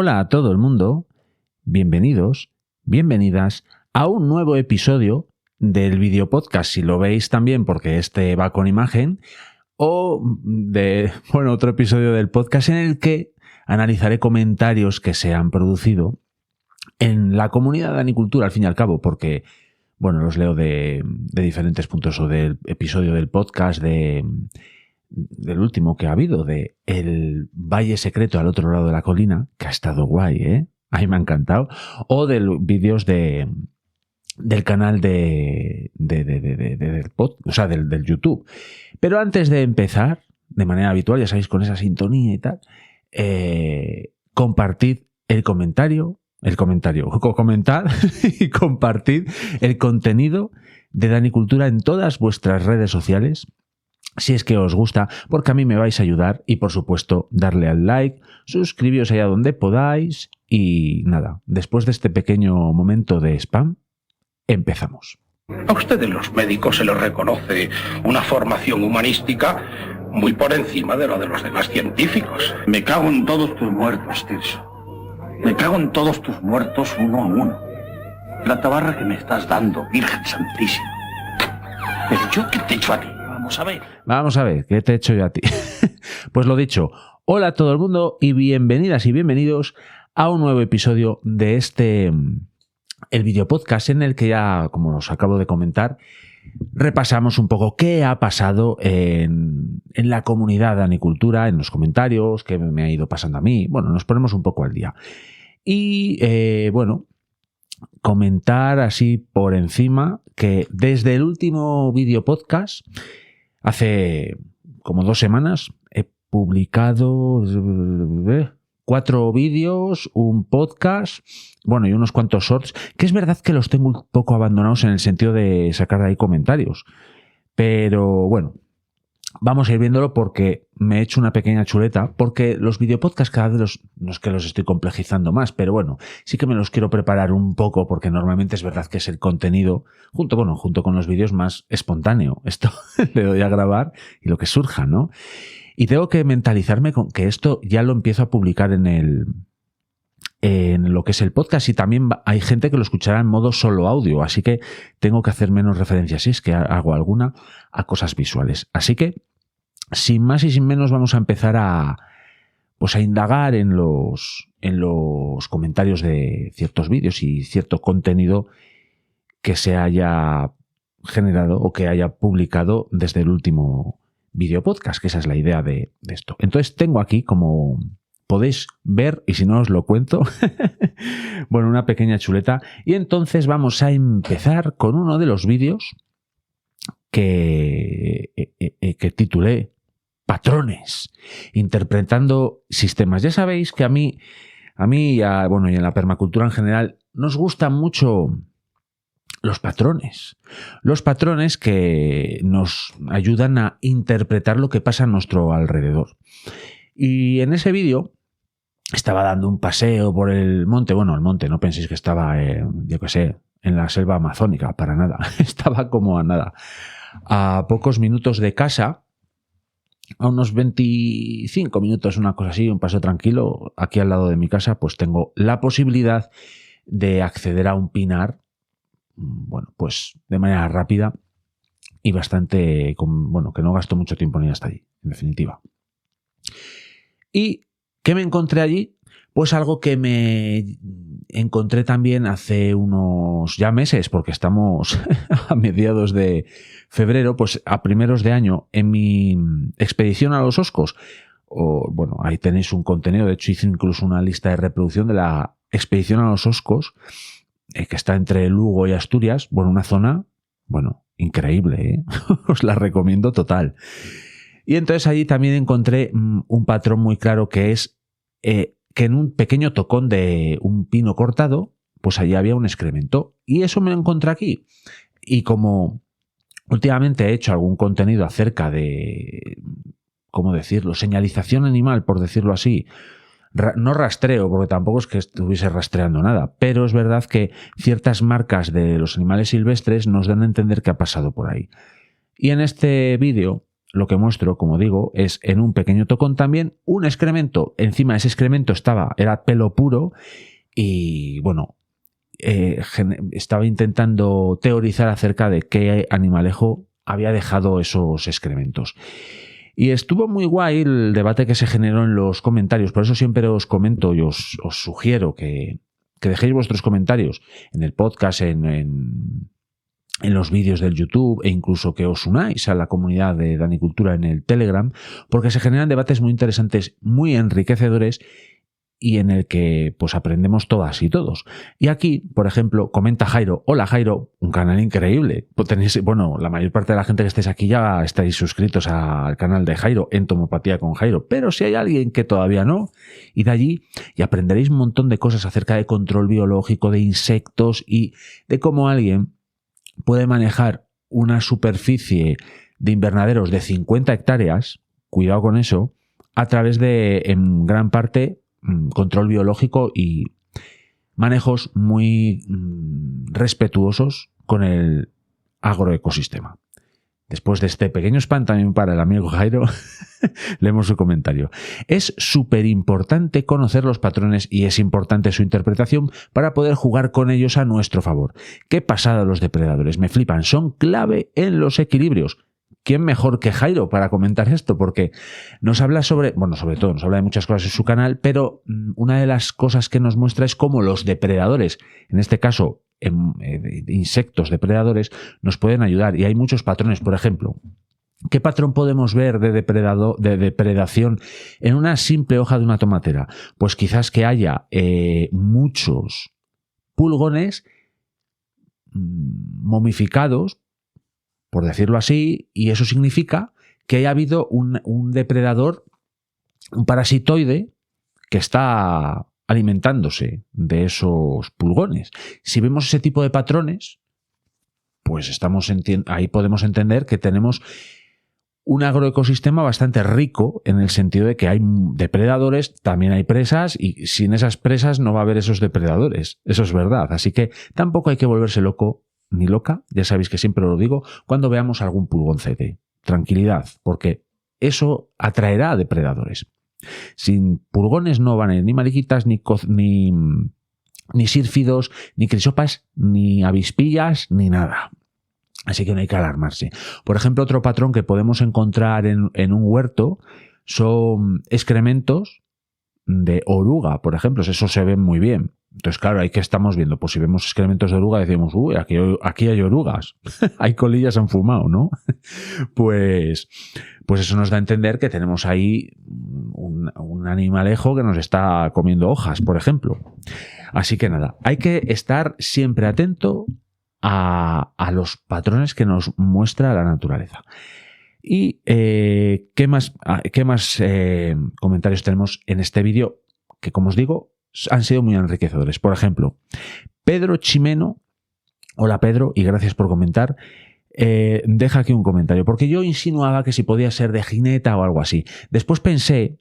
Hola a todo el mundo, bienvenidos, bienvenidas a un nuevo episodio del video podcast, si lo veis también porque este va con imagen, o de otro episodio del podcast en el que analizaré comentarios que se han producido en la comunidad de Anicultura, al fin y al cabo, porque los leo de diferentes puntos, o del episodio del podcast del último que ha habido, de El Valle Secreto al otro lado de la colina, que ha estado guay, ¿eh? A mí me ha encantado. O de vídeos del canal del YouTube. Pero antes de empezar, de manera habitual, ya sabéis, con esa sintonía y tal, compartid comentad y compartid el contenido de Danicultura en todas vuestras redes sociales, si es que os gusta, porque a mí me vais a ayudar. Y por supuesto, darle al like, suscribiros allá donde podáis. Y nada, después de este pequeño momento de spam, empezamos. A ustedes los médicos se les reconoce una formación humanística muy por encima de lo de los demás científicos. Me cago en todos tus muertos, Tirso. Me cago en todos tus muertos uno a uno. La tabarra que me estás dando, Virgen Santísima. Pero yo, ¿qué te he hecho a ti? Vamos a ver, ¿qué te he hecho yo a ti? Pues lo dicho, hola a todo el mundo y bienvenidas y bienvenidos a un nuevo episodio de el video podcast, en el que ya, como os acabo de comentar, repasamos un poco qué ha pasado en la comunidad de Anicultura, en los comentarios, qué me ha ido pasando a mí. Nos ponemos un poco al día. Y comentar así por encima que desde el último video podcast, hace como 2 semanas, he publicado 4 vídeos, un podcast, y unos cuantos shorts, que es verdad que los tengo un poco abandonados en el sentido de sacar de ahí comentarios. Pero vamos a ir viéndolo, porque me he hecho una pequeña chuleta, porque los videopodcasts cada vez no es que los estoy complejizando más, pero sí que me los quiero preparar un poco, porque normalmente es verdad que es el contenido, junto con los vídeos, más espontáneo. Esto le doy a grabar y lo que surja, ¿no? Y tengo que mentalizarme con que esto ya lo empiezo a publicar en lo que es el podcast, y también hay gente que lo escuchará en modo solo audio, así que tengo que hacer menos referencias, si es que hago alguna, a cosas visuales. Así que, sin más y sin menos, vamos a empezar a indagar en los comentarios de ciertos vídeos y cierto contenido que se haya generado o que haya publicado desde el último video podcast, que esa es la idea de esto. Entonces tengo aquí, como podéis ver, y si no os lo cuento, una pequeña chuleta. Y entonces vamos a empezar con uno de los vídeos que titulé Patrones, interpretando sistemas. Ya sabéis que a mí y en la permacultura en general nos gustan mucho los patrones. Los patrones que nos ayudan a interpretar lo que pasa a nuestro alrededor. Y en ese vídeo estaba dando un paseo por el monte. El monte, no penséis que estaba, en la selva amazónica, para nada. Estaba como a nada. A pocos minutos de casa, a unos 25 minutos, una cosa así, un paseo tranquilo. Aquí al lado de mi casa, pues tengo la posibilidad de acceder a un pinar, de manera rápida y bastante, que no gasto mucho tiempo ni hasta allí, en definitiva. ¿Y qué me encontré allí? Pues algo que me encontré también hace unos ya meses, porque estamos a mediados de febrero, pues a primeros de año, en mi expedición a los Oscos. Ahí tenéis un contenido. De hecho, hice incluso una lista de reproducción de la expedición a los Oscos, que está entre Lugo y Asturias. Una zona, increíble, ¿eh? Os la recomiendo total. Y entonces allí también encontré un patrón muy claro, que es que en un pequeño tocón de un pino cortado, pues allí había un excremento. Y eso me lo encontré aquí. Y como últimamente he hecho algún contenido acerca de, ¿cómo decirlo?, señalización animal, por decirlo así. No rastreo, porque tampoco es que estuviese rastreando nada, pero es verdad que ciertas marcas de los animales silvestres nos dan a entender que ha pasado por ahí. Y en este vídeo lo que muestro, como digo, es en un pequeño tocón también un excremento. Encima ese excremento era pelo puro y, bueno, estaba intentando teorizar acerca de qué animalejo había dejado esos excrementos. Y estuvo muy guay el debate que se generó en los comentarios. Por eso siempre os comento y os sugiero que dejéis vuestros comentarios en el podcast, en los vídeos del YouTube, e incluso que os unáis a la comunidad de Danicultura en el Telegram, porque se generan debates muy interesantes, muy enriquecedores, y en el que pues aprendemos todas y todos. Y aquí, por ejemplo, comenta Jairo: hola Jairo, un canal increíble. Bueno, la mayor parte de la gente que estáis aquí ya estáis suscritos al canal de Jairo, Entomopatía con Jairo, pero si hay alguien que todavía no, id allí y aprenderéis un montón de cosas acerca de control biológico, de insectos y de cómo alguien puede manejar una superficie de invernaderos de 50 hectáreas, cuidado con eso, a través de, en gran parte, control biológico y manejos muy respetuosos con el agroecosistema. Después de este pequeño spam también para el amigo Jairo, leemos su comentario. Es súper importante conocer los patrones y es importante su interpretación para poder jugar con ellos a nuestro favor. Qué pasada los depredadores, me flipan, son clave en los equilibrios. ¿Quién mejor que Jairo para comentar esto? Porque nos habla sobre todo nos habla de muchas cosas en su canal, pero una de las cosas que nos muestra es cómo los depredadores, en este caso insectos depredadores, nos pueden ayudar. Y hay muchos patrones. Por ejemplo, ¿qué patrón podemos ver de depredación en una simple hoja de una tomatera? Pues quizás que haya muchos pulgones momificados, por decirlo así, y eso significa que haya habido un depredador, un parasitoide, que está alimentándose de esos pulgones. Si vemos ese tipo de patrones, pues ahí podemos entender que tenemos un agroecosistema bastante rico, en el sentido de que hay depredadores, también hay presas, y sin esas presas no va a haber esos depredadores. Eso es verdad. Así que tampoco hay que volverse loco ni loca, ya sabéis que siempre lo digo, cuando veamos algún pulgoncete. Tranquilidad, porque eso atraerá a depredadores. Sin pulgones no van a ir ni mariquitas, ni sírfidos, ni crisopas, ni avispillas, ni nada. Así que no hay que alarmarse. Por ejemplo, otro patrón que podemos encontrar en un huerto son excrementos de oruga, por ejemplo. Eso se ve muy bien. Entonces, claro, ahí que estamos viendo, pues si vemos excrementos de oruga decimos, uy, aquí hay orugas, hay colillas han fumado, ¿no? Pues eso nos da a entender que tenemos ahí un animalejo que nos está comiendo hojas, por ejemplo. Así que nada, hay que estar siempre atento a los patrones que nos muestra la naturaleza. Y ¿qué más comentarios tenemos en este vídeo? Que, como os digo, han sido muy enriquecedores. Por ejemplo, Pedro Chimeno, hola Pedro, y gracias por comentar, deja aquí un comentario, porque yo insinuaba que si podía ser de jineta o algo así. Después pensé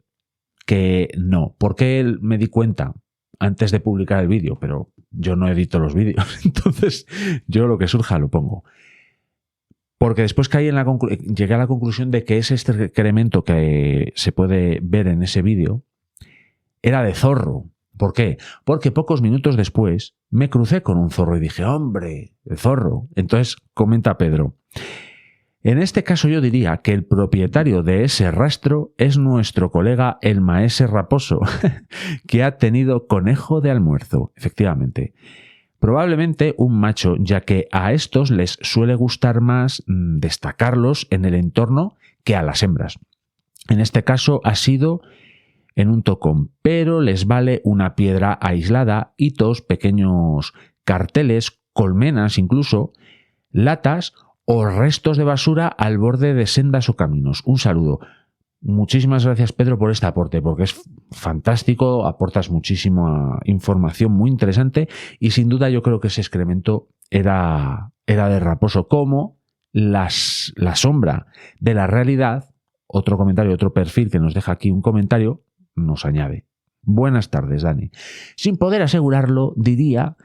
que no, porque me di cuenta antes de publicar el vídeo, pero yo no edito los vídeos, entonces yo lo que surja lo pongo. Porque después llegué a la conclusión de que ese excremento que se puede ver en ese vídeo era de zorro. ¿Por qué? Porque pocos minutos después me crucé con un zorro y dije, ¡hombre, el zorro! Entonces comenta Pedro, en este caso yo diría que el propietario de ese rastro es nuestro colega el maese raposo, que ha tenido conejo de almuerzo. Efectivamente. Probablemente un macho, ya que a estos les suele gustar más destacarlos en el entorno que a las hembras. En este caso ha sido en un tocón, pero les vale una piedra aislada, hitos, pequeños carteles, colmenas incluso, latas o restos de basura al borde de sendas o caminos. Un saludo. Muchísimas gracias, Pedro, por este aporte, porque es fantástico, aportas muchísima información muy interesante y sin duda yo creo que ese excremento era de raposo, como la sombra de la realidad. Otro comentario, otro perfil que nos deja aquí un comentario, nos añade. Buenas tardes, Dani. Sin poder asegurarlo, diría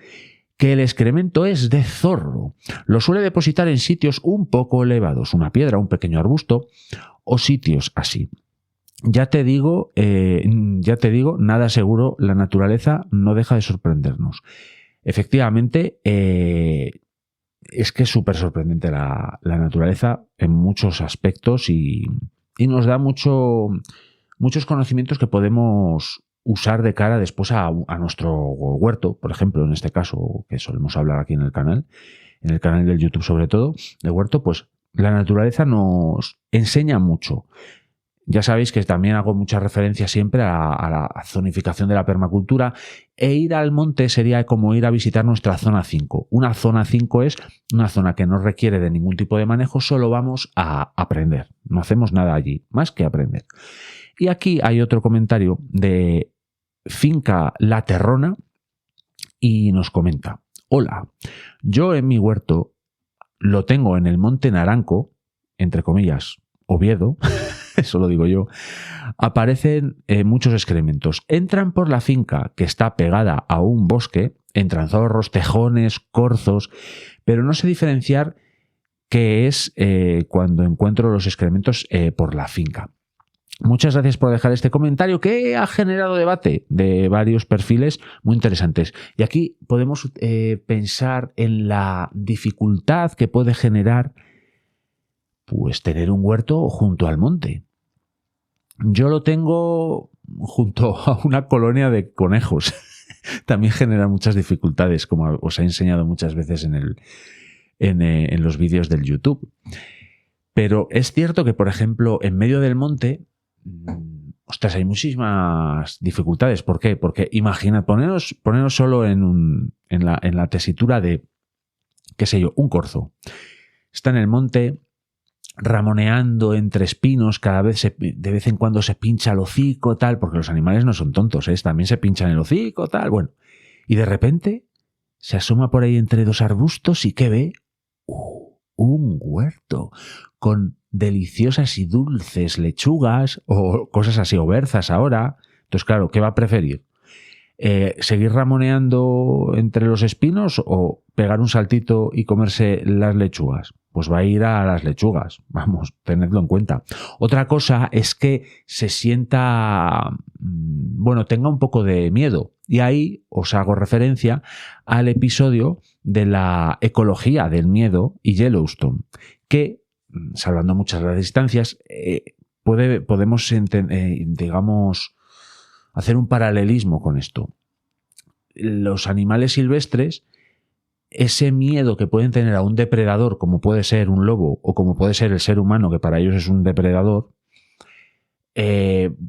que el excremento es de zorro. Lo suele depositar en sitios un poco elevados, una piedra, un pequeño arbusto o sitios así. Ya te digo, nada seguro, la naturaleza no deja de sorprendernos. Efectivamente, es que es súper sorprendente la naturaleza en muchos aspectos y nos da muchos conocimientos que podemos usar de cara después a nuestro huerto, por ejemplo, en este caso, que solemos hablar aquí en el canal del YouTube sobre todo, de huerto, pues la naturaleza nos enseña mucho. Ya sabéis que también hago mucha referencia siempre a la zonificación de la permacultura, e ir al monte sería como ir a visitar nuestra zona 5. Una zona 5 es una zona que no requiere de ningún tipo de manejo, solo vamos a aprender. No hacemos nada allí, más que aprender. Y aquí hay otro comentario de Finca La Terrona y nos comenta: hola, yo en mi huerto lo tengo en el Monte Naranco, entre comillas, Oviedo, eso lo digo yo, aparecen muchos excrementos. Entran por la finca que está pegada a un bosque, entran zorros, tejones, corzos, pero no sé diferenciar qué es cuando encuentro los excrementos por la finca. Muchas gracias por dejar este comentario que ha generado debate de varios perfiles muy interesantes. Y aquí podemos pensar en la dificultad que puede generar pues tener un huerto junto al monte. Yo lo tengo junto a una colonia de conejos. También genera muchas dificultades, como os he enseñado muchas veces en los vídeos del YouTube. Pero es cierto que, por ejemplo, en medio del monte, ostras, hay muchísimas dificultades. ¿Por qué? Porque imagina, poneros solo en la tesitura de, qué sé yo, un corzo. Está en el monte, ramoneando entre espinos, de vez en cuando se pincha el hocico, tal, porque los animales no son tontos, también se pinchan el hocico, tal, bueno. Y de repente se asoma por ahí entre dos arbustos y ¿qué ve? Un huerto con deliciosas y dulces lechugas o cosas así, o berzas ahora. Entonces, claro, ¿qué va a preferir? ¿Seguir ramoneando entre los espinos o pegar un saltito y comerse las lechugas? Pues va a ir a las lechugas, vamos, tenedlo en cuenta. Otra cosa es que se sienta, tenga un poco de miedo. Y ahí os hago referencia al episodio de la ecología del miedo y Yellowstone, que, salvando muchas las distancias, podemos, digamos, hacer un paralelismo con esto. Los animales silvestres, ese miedo que pueden tener a un depredador, como puede ser un lobo o como puede ser el ser humano, que para ellos es un depredador,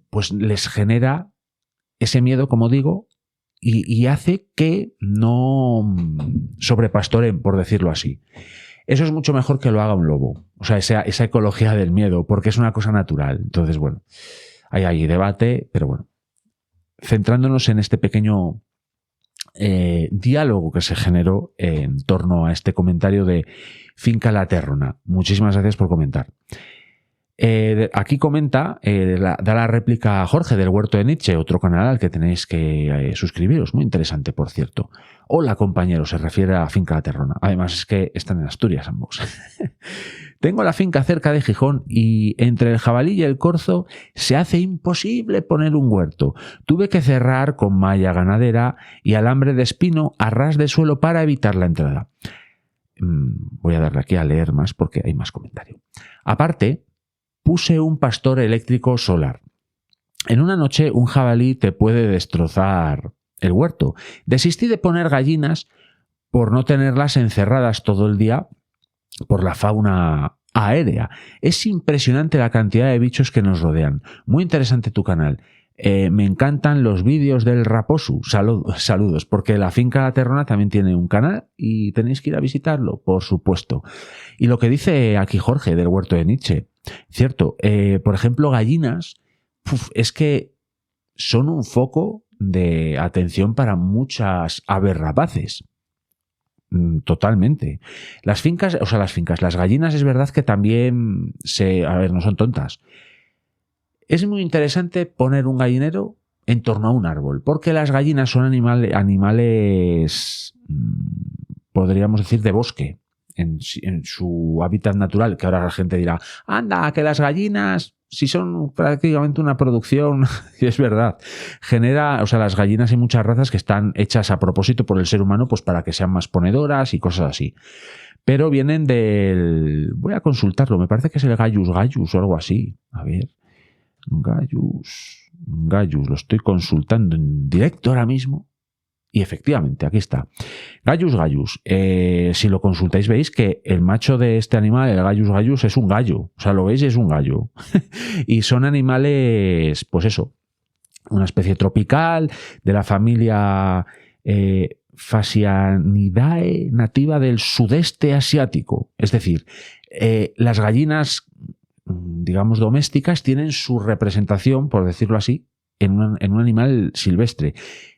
pues les genera ese miedo, como digo, y hace que no sobrepastoren, por decirlo así. Eso es mucho mejor que lo haga un lobo. O sea, esa ecología del miedo, porque es una cosa natural. Entonces, bueno, hay debate, pero bueno. Centrándonos en este pequeño diálogo que se generó en torno a este comentario de Finca La Terrona. Muchísimas gracias por comentar. Aquí comenta, da la réplica a Jorge del Huerto de Nietzsche, otro canal al que tenéis que suscribiros. Muy interesante, por cierto. Hola, compañero, se refiere a Finca La Terrona. Además, es que están en Asturias ambos. Tengo la finca cerca de Gijón y entre el jabalí y el corzo se hace imposible poner un huerto. Tuve que cerrar con malla ganadera y alambre de espino a ras de suelo para evitar la entrada. Voy a darle aquí a leer más porque hay más comentario. Aparte, puse un pastor eléctrico solar. En una noche un jabalí te puede destrozar el huerto. Desistí de poner gallinas por no tenerlas encerradas todo el día por la fauna aérea. Es impresionante la cantidad de bichos que nos rodean. Muy interesante tu canal. Me encantan los vídeos del Raposu. Saludos, porque la Finca La Terrona también tiene un canal y tenéis que ir a visitarlo, por supuesto. Y lo que dice aquí Jorge del Huerto de Nietzsche, cierto, por ejemplo, gallinas, es que son un foco de atención para muchas aves rapaces. Totalmente. Las gallinas es verdad que también no son tontas. Es muy interesante poner un gallinero en torno a un árbol, porque las gallinas son animales podríamos decir, de bosque, en su hábitat natural, que ahora la gente dirá, anda, que las gallinas, si son prácticamente una producción, y es verdad, las gallinas hay muchas razas que están hechas a propósito por el ser humano, pues para que sean más ponedoras y cosas así. Pero vienen voy a consultarlo, me parece que es el Gallus o algo así. A ver, Gallus, lo estoy consultando en directo ahora mismo. Y efectivamente, aquí está. Gallus. Si lo consultáis veis que el macho de este animal, el Gallus, es un gallo. O sea, lo veis y es un gallo. Y son animales, pues eso, una especie tropical de la familia Phasianidae, nativa del sudeste asiático. Es decir, las gallinas, digamos, domésticas tienen su representación, por decirlo así, en un animal silvestre,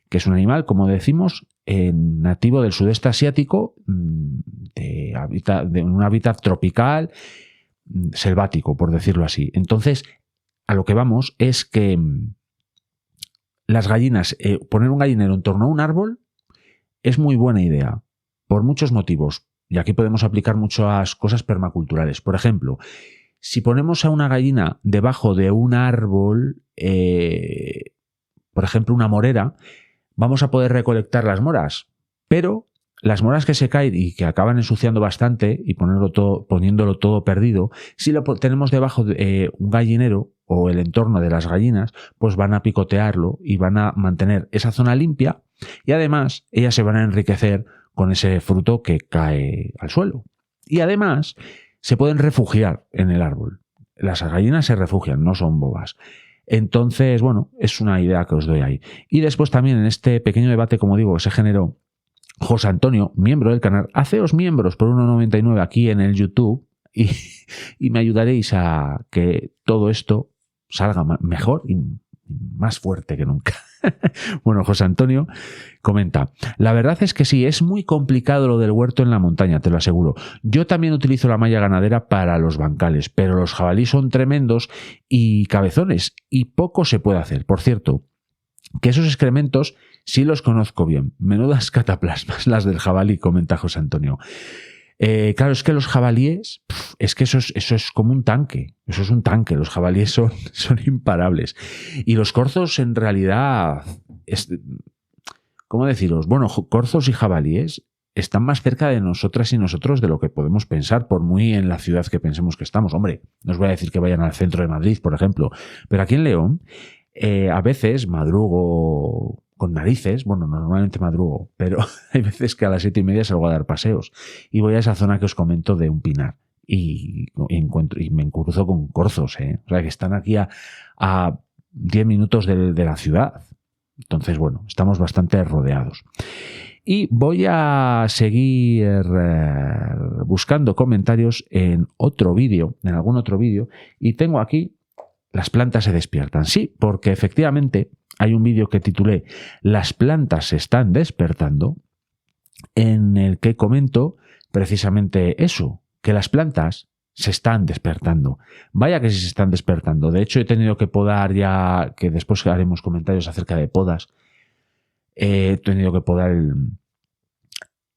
que es un animal, como decimos, nativo del sudeste asiático, de un hábitat tropical, selvático, por decirlo así. Entonces, a lo que vamos es que las gallinas, poner un gallinero en torno a un árbol es muy buena idea, por muchos motivos. Y aquí podemos aplicar muchas cosas permaculturales. Por ejemplo, si ponemos a una gallina debajo de un árbol, por ejemplo, una morera, vamos a poder recolectar las moras, pero las moras que se caen y que acaban ensuciando bastante y poniéndolo todo perdido, si lo tenemos debajo de un gallinero o el entorno de las gallinas, pues van a picotearlo y van a mantener esa zona limpia y además ellas se van a enriquecer con ese fruto que cae al suelo. Y además se pueden refugiar en el árbol. Las gallinas se refugian, no son bobas. Entonces, bueno, es una idea que os doy ahí. Y después también en este pequeño debate, como digo, que se generó, José Antonio, miembro del canal, haceos miembros por 1,99 aquí en el YouTube y me ayudaréis a que todo esto salga mejor y más fuerte que nunca. Bueno, José Antonio comenta, la verdad es que sí, es muy complicado lo del huerto en la montaña, te lo aseguro. Yo también utilizo la malla ganadera para los bancales, pero los jabalíes son tremendos y cabezones y poco se puede hacer. Por cierto, que esos excrementos sí los conozco bien. Menudas cataplasmas las del jabalí, comenta José Antonio. Claro, es que los jabalíes, es que eso es como un tanque. Eso es un tanque. Los jabalíes son imparables. Y los corzos, en realidad, ¿cómo deciros? Bueno, corzos y jabalíes están más cerca de nosotras y nosotros de lo que podemos pensar, por muy en la ciudad que pensemos que estamos. Hombre, no os voy a decir que vayan al centro de Madrid, por ejemplo. Pero aquí en León, a veces madrugo con narices, bueno, normalmente madrugo, pero hay veces que a las 7:30 salgo a dar paseos y voy a esa zona que os comento de un pinar y me cruzo con corzos, o sea, que están aquí a 10 minutos de la ciudad. Entonces, bueno, estamos bastante rodeados. Y voy a seguir buscando comentarios en algún otro vídeo, y tengo aquí las plantas se despiertan. Sí, porque efectivamente hay un vídeo que titulé Las plantas se están despertando, en el que comento precisamente eso, que las plantas se están despertando. Vaya que sí se están despertando. De hecho, he tenido que podar ya, que después haremos comentarios acerca de podas, he tenido que podar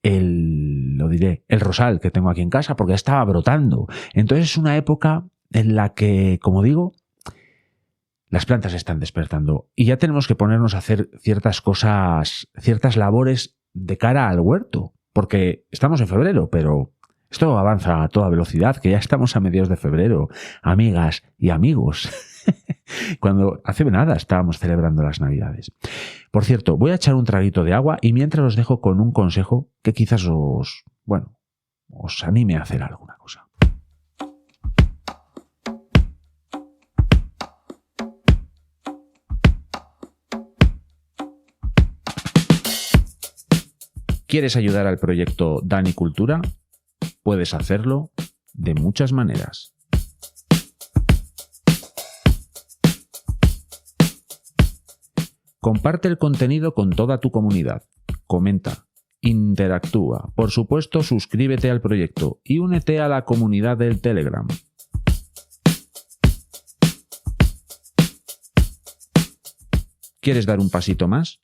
el rosal que tengo aquí en casa porque estaba brotando. Entonces es una época en la que, como digo, las plantas están despertando y ya tenemos que ponernos a hacer ciertas cosas, ciertas labores de cara al huerto, porque estamos en febrero, pero esto avanza a toda velocidad, que ya estamos a mediados de febrero, amigas y amigos. Cuando hace nada estábamos celebrando las Navidades. Por cierto, voy a echar un traguito de agua y mientras os dejo con un consejo que quizás os anime a hacer alguna cosa. ¿Quieres ayudar al proyecto Dani Cultura? Puedes hacerlo de muchas maneras. Comparte el contenido con toda tu comunidad. Comenta, interactúa. Por supuesto, suscríbete al proyecto y únete a la comunidad del Telegram. ¿Quieres dar un pasito más?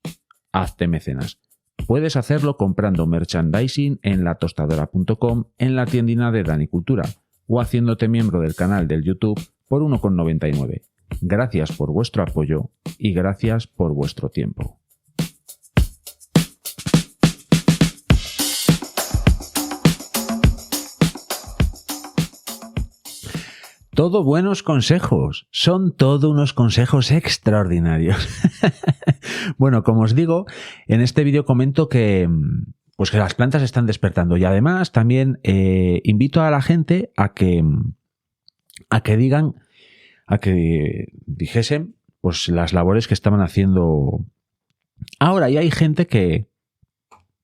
Hazte mecenas. Puedes hacerlo comprando merchandising en latostadora.com, en la tiendina de Dani Cultura o haciéndote miembro del canal del YouTube por 1,99. Gracias por vuestro apoyo y gracias por vuestro tiempo. Todo buenos consejos, son todo unos consejos extraordinarios. Bueno, como os digo, en este vídeo comento que las plantas están despertando y además también invito a la gente a que dijesen pues las labores que estaban haciendo ahora, y hay gente que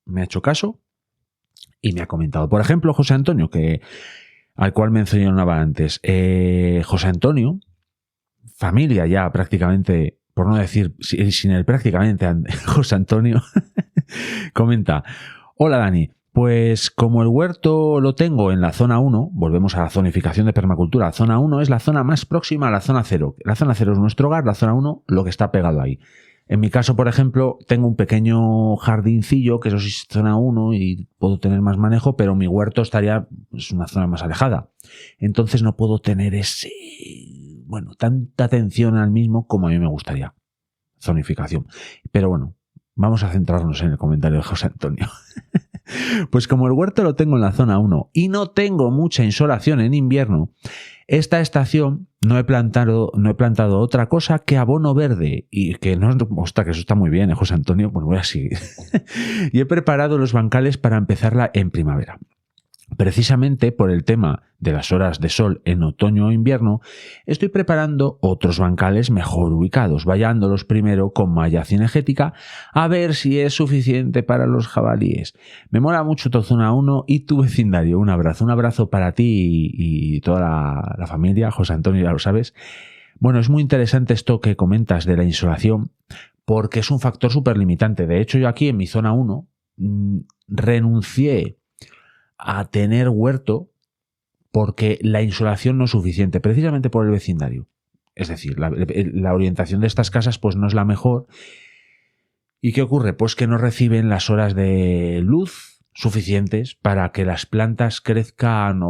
me ha hecho caso y me ha comentado. Por ejemplo, José Antonio, al cual mencionaba antes. José Antonio, familia ya prácticamente, por no decir sin él prácticamente, José Antonio comenta: hola Dani, pues como el huerto lo tengo en la zona 1, volvemos a la zonificación de permacultura. La zona 1 es la zona más próxima a la zona 0. La zona 0 es nuestro hogar, la zona 1 lo que está pegado ahí. En mi caso, por ejemplo, tengo un pequeño jardincillo, que eso sí es zona 1 y puedo tener más manejo, pero mi huerto estaría en una zona más alejada. Entonces no puedo tener tanta atención al mismo como a mí me gustaría. Zonificación. Pero bueno, vamos a centrarnos en el comentario de José Antonio. Pues como el huerto lo tengo en la zona 1 y no tengo mucha insolación en invierno, esta estación no he plantado otra cosa que abono verde, y que no, ostras, que eso está muy bien, José Antonio, pues voy a seguir. Y he preparado los bancales para empezarla en primavera. Precisamente por el tema de las horas de sol en otoño o invierno, estoy preparando otros bancales mejor ubicados, vallándolos primero con malla cinegética a ver si es suficiente para los jabalíes. Me mola mucho tu zona 1 y tu vecindario. Un abrazo para ti y toda la familia. José Antonio, ya lo sabes. Bueno, es muy interesante esto que comentas de la insolación, porque es un factor súper limitante. De hecho, yo aquí en mi zona 1 renuncié a tener huerto porque la insolación no es suficiente, precisamente por el vecindario. Es decir, la orientación de estas casas pues no es la mejor. ¿Y qué ocurre? Pues que no reciben las horas de luz suficientes para que las plantas crezcan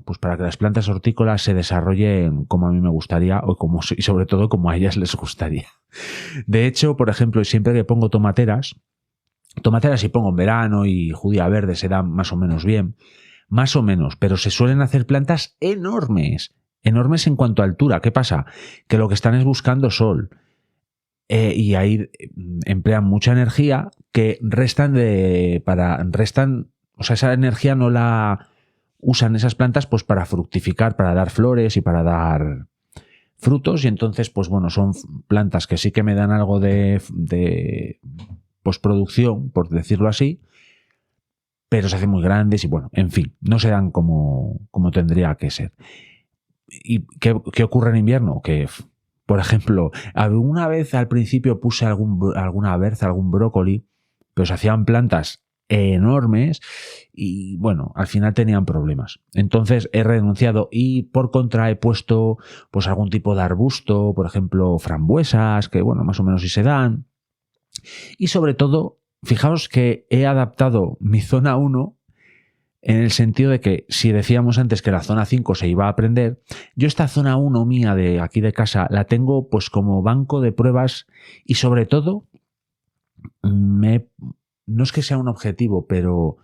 pues para que las plantas hortícolas se desarrollen como a mí me gustaría y sobre todo como a ellas les gustaría. De hecho, por ejemplo, siempre que pongo tomateras si pongo en verano y judía verde se dan más o menos bien, pero se suelen hacer plantas enormes en cuanto a altura. ¿Qué pasa? Que lo que están es buscando sol y ahí emplean mucha energía que esa energía no la usan esas plantas pues para fructificar, para dar flores y para dar frutos, y entonces pues bueno, son plantas que sí que me dan algo de postproducción, por decirlo así, pero se hacen muy grandes y bueno, en fin, no se dan como tendría que ser. ¿Y qué ocurre en invierno? Que, por ejemplo, alguna vez al principio puse alguna berza, algún brócoli, pero se hacían plantas enormes y bueno, al final tenían problemas. Entonces he renunciado y por contra he puesto pues algún tipo de arbusto, por ejemplo, frambuesas, que bueno, más o menos sí se dan. Y sobre todo, fijaos que he adaptado mi zona 1 en el sentido de que si decíamos antes que la zona 5 se iba a prender, yo esta zona 1 mía de aquí de casa la tengo pues como banco de pruebas y sobre todo, no es que sea un objetivo, pero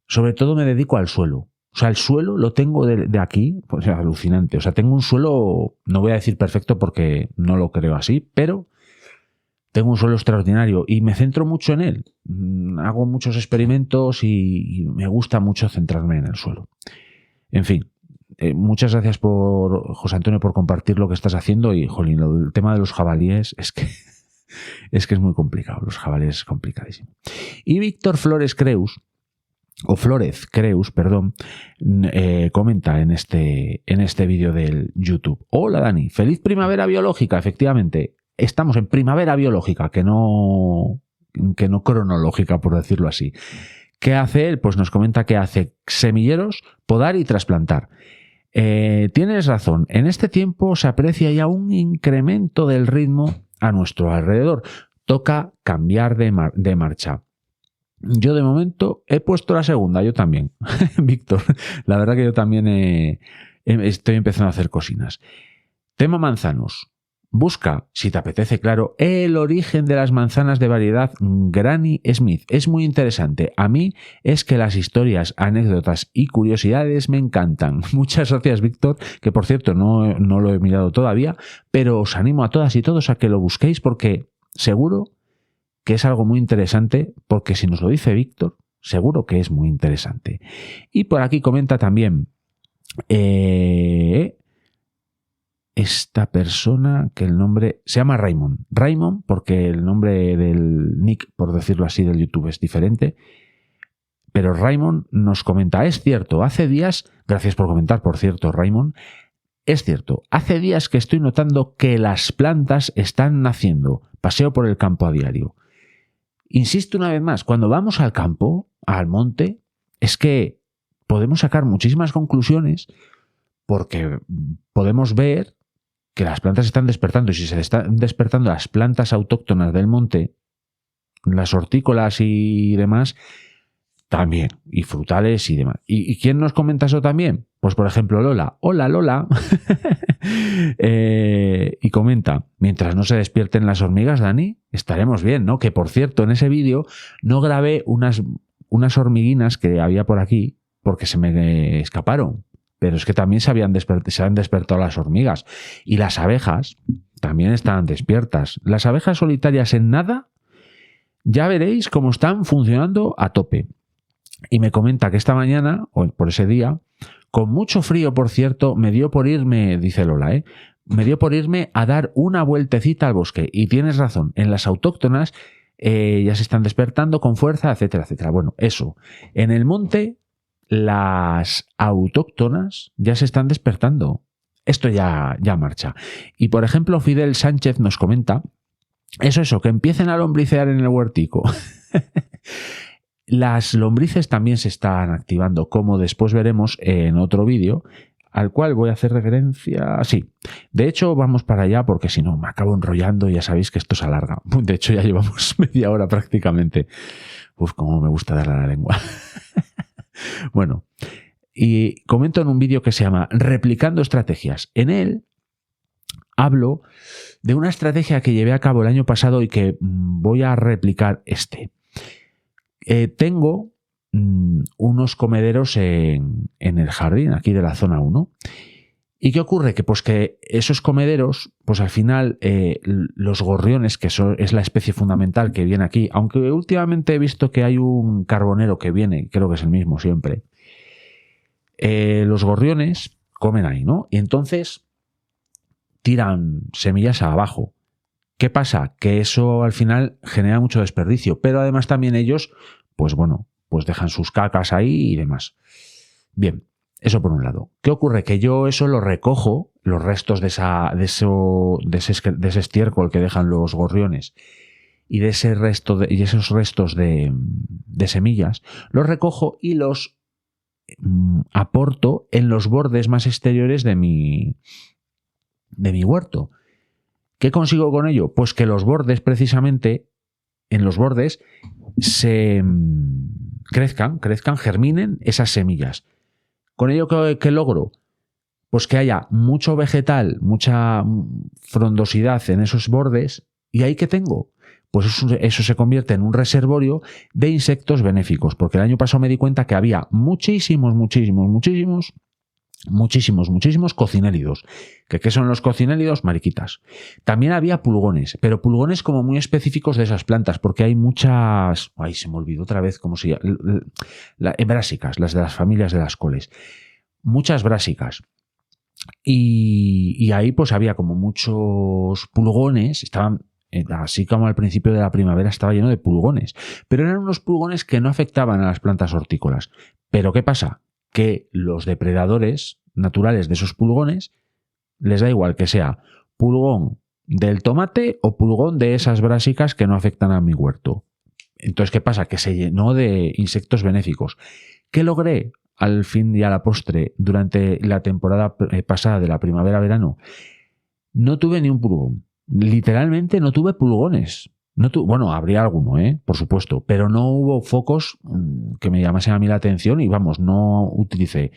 sobre todo me dedico al suelo. O sea, el suelo lo tengo de aquí, pues es alucinante. O sea, tengo un suelo, no voy a decir perfecto porque no lo creo así, pero tengo un suelo extraordinario y me centro mucho en él. Hago muchos experimentos y me gusta mucho centrarme en el suelo. En fin, muchas gracias José Antonio, por compartir lo que estás haciendo. Y, jolín, el tema de los jabalíes es que es muy complicado. Los jabalíes es complicadísimo. Y Víctor Flores Creus, comenta en este vídeo del YouTube: hola Dani, feliz primavera biológica. Efectivamente, estamos en primavera biológica, que no cronológica, por decirlo así. ¿Qué hace él? Pues nos comenta que hace semilleros, podar y trasplantar. Tienes razón, en este tiempo se aprecia ya un incremento del ritmo a nuestro alrededor. Toca cambiar de marcha. Yo de momento he puesto la segunda, yo también, Víctor. La verdad que yo también estoy empezando a hacer cocinas. Tema manzanos. Busca, si te apetece, claro, el origen de las manzanas de variedad Granny Smith. Es muy interesante. A mí es que las historias, anécdotas y curiosidades me encantan. Muchas gracias, Víctor, que por cierto no lo he mirado todavía, pero os animo a todas y todos a que lo busquéis porque seguro que es algo muy interesante, porque si nos lo dice Víctor, seguro que es muy interesante. Y por aquí comenta también esta persona que el nombre se llama Raymond. Raymond, porque el nombre del nick, por decirlo así, del YouTube es diferente. Pero Raymond nos comenta, es cierto, hace días, gracias por comentar, por cierto, Raymond, es cierto, hace días que estoy notando que las plantas están naciendo. Paseo por el campo a diario. Insisto una vez más, cuando vamos al campo, al monte, es que podemos sacar muchísimas conclusiones porque podemos ver que las plantas están despertando y si se están despertando las plantas autóctonas del monte, las hortícolas y demás, también, y frutales y demás. ¿Y quién nos comenta eso también? Pues por ejemplo Lola. Hola Lola. Y comenta, mientras no se despierten las hormigas, Dani, estaremos bien, ¿no? Que por cierto, en ese vídeo no grabé unas hormiguinas que había por aquí porque se me escaparon. Pero es que también se han despertado las hormigas. Y las abejas también están despiertas. Las abejas solitarias en nada, ya veréis cómo están funcionando a tope. Y me comenta que esta mañana, o por ese día, con mucho frío, por cierto, me dio por irme, dice Lola, me dio por irme a dar una vueltecita al bosque. Y tienes razón, en las autóctonas ya se están despertando con fuerza, etcétera, etcétera. Bueno, eso. En el monte, las autóctonas ya se están despertando. Esto ya marcha. Y por ejemplo, Fidel Sánchez nos comenta, eso, que empiecen a lombricear en el huertico. Las lombrices también se están activando, como después veremos en otro vídeo, al cual voy a hacer referencia. Sí, de hecho vamos para allá porque si no me acabo enrollando y ya sabéis que esto se alarga. De hecho ya llevamos media hora prácticamente. Uf, cómo me gusta darle a la lengua. Bueno, y comento en un vídeo que se llama Replicando Estrategias. En él hablo de una estrategia que llevé a cabo el año pasado y que voy a replicar tengo unos comederos en el jardín aquí de la zona 1. ¿Y qué ocurre? Que pues que esos comederos, pues al final los gorriones, que es la especie fundamental que viene aquí, aunque últimamente he visto que hay un carbonero que viene, creo que es el mismo siempre, los gorriones comen ahí, ¿no? Y entonces tiran semillas abajo. ¿Qué pasa? Que eso al final genera mucho desperdicio, pero además también ellos, pues bueno, pues dejan sus cacas ahí y demás. Bien, eso por un lado. ¿Qué ocurre? Que yo eso lo recojo, los restos de ese estiércol que dejan los gorriones y de esos restos de semillas, los recojo y los aporto en los bordes más exteriores de mi huerto. ¿Qué consigo con ello? Pues que los bordes, precisamente, en los bordes, se crezcan, germinen esas semillas. ¿Con ello qué logro? Pues que haya mucho vegetal, mucha frondosidad en esos bordes. ¿Y ahí qué tengo? Pues eso se convierte en un reservorio de insectos benéficos. Porque el año pasado me di cuenta que había muchísimos cocinélidos. ¿Qué son los cocinélidos? Mariquitas. También había pulgones, pero pulgones como muy específicos de esas plantas, porque hay muchas... Ay, se me olvidó otra vez cómo se llama. Brásicas, las de las familias de las coles. Muchas brásicas. Y ahí pues había como muchos pulgones, estaban... Así como al principio de la primavera estaba lleno de pulgones, pero eran unos pulgones que no afectaban a las plantas hortícolas. ¿Pero qué pasa? Que los depredadores naturales de esos pulgones les da igual que sea pulgón del tomate o pulgón de esas brásicas que no afectan a mi huerto. Entonces, ¿qué pasa? Que se llenó de insectos benéficos. ¿Qué logré al fin y a la postre durante la temporada pasada de la primavera-verano? No tuve ni un pulgón. Literalmente no tuve pulgones. Bueno, habría alguno, por supuesto, pero no hubo focos que me llamasen a mí la atención y vamos, no utilicé